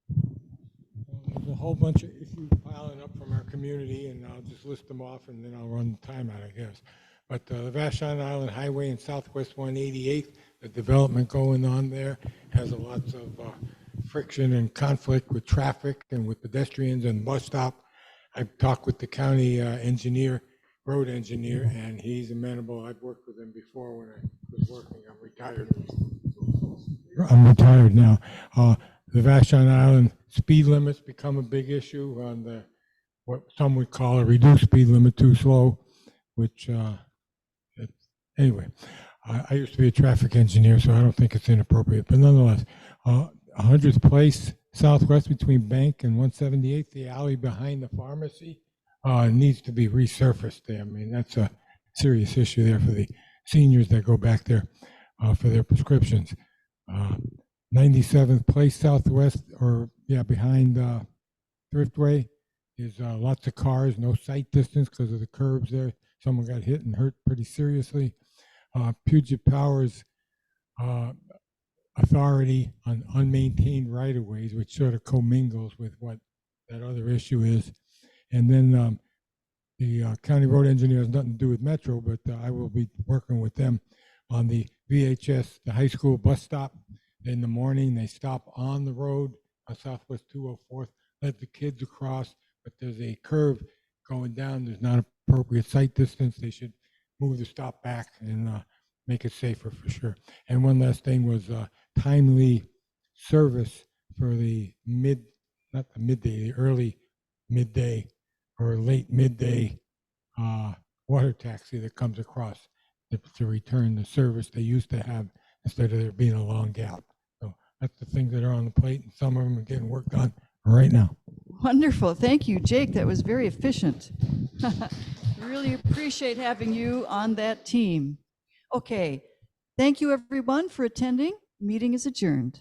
There's a whole bunch of issues piling up from our community, and I'll just list them off and then I'll run the time out, I guess. But the Vashon Island Highway in Southwest 188th, the development going on there has lots of friction and conflict with traffic and with pedestrians and bus stop. I've talked with the county road engineer, and he's amenable. I've worked with him before when I was working. I'm retired. I'm retired now. The Vashon Island speed limits become a big issue on what some would call a reduced speed limit, too slow, which anyway. I used to be a traffic engineer, so I don't think it's inappropriate. But nonetheless, 100th Place Southwest between Bank and 178th, the alley behind the pharmacy, needs to be resurfaced there. I mean, that's a serious issue there for the seniors that go back there for their prescriptions. 97th Place Southwest, behind Thriftway, is lots of cars, no sight distance because of the curbs there. Someone got hit and hurt pretty seriously. Puget Power's authority on unmaintained right-of-ways, which sort of commingles with what that other issue is. And then the county road engineer has nothing to do with Metro, but I will be working with them on the VHS, the high school bus stop. In the morning, they stop on the road on Southwest 204th, let the kids across, but there's a curve going down. There's not appropriate sight distance. They should move the stop back and make it safer for sure. And one last thing was timely service for the early midday or late midday water taxi that comes across to return the service they used to have instead of there being a long gap. So that's the things that are on the plate, and some of them are getting worked on right now. Wonderful. Thank you, Jake. That was very efficient. Really appreciate having you on that team. Okay. Thank you, everyone, for attending. Meeting is adjourned.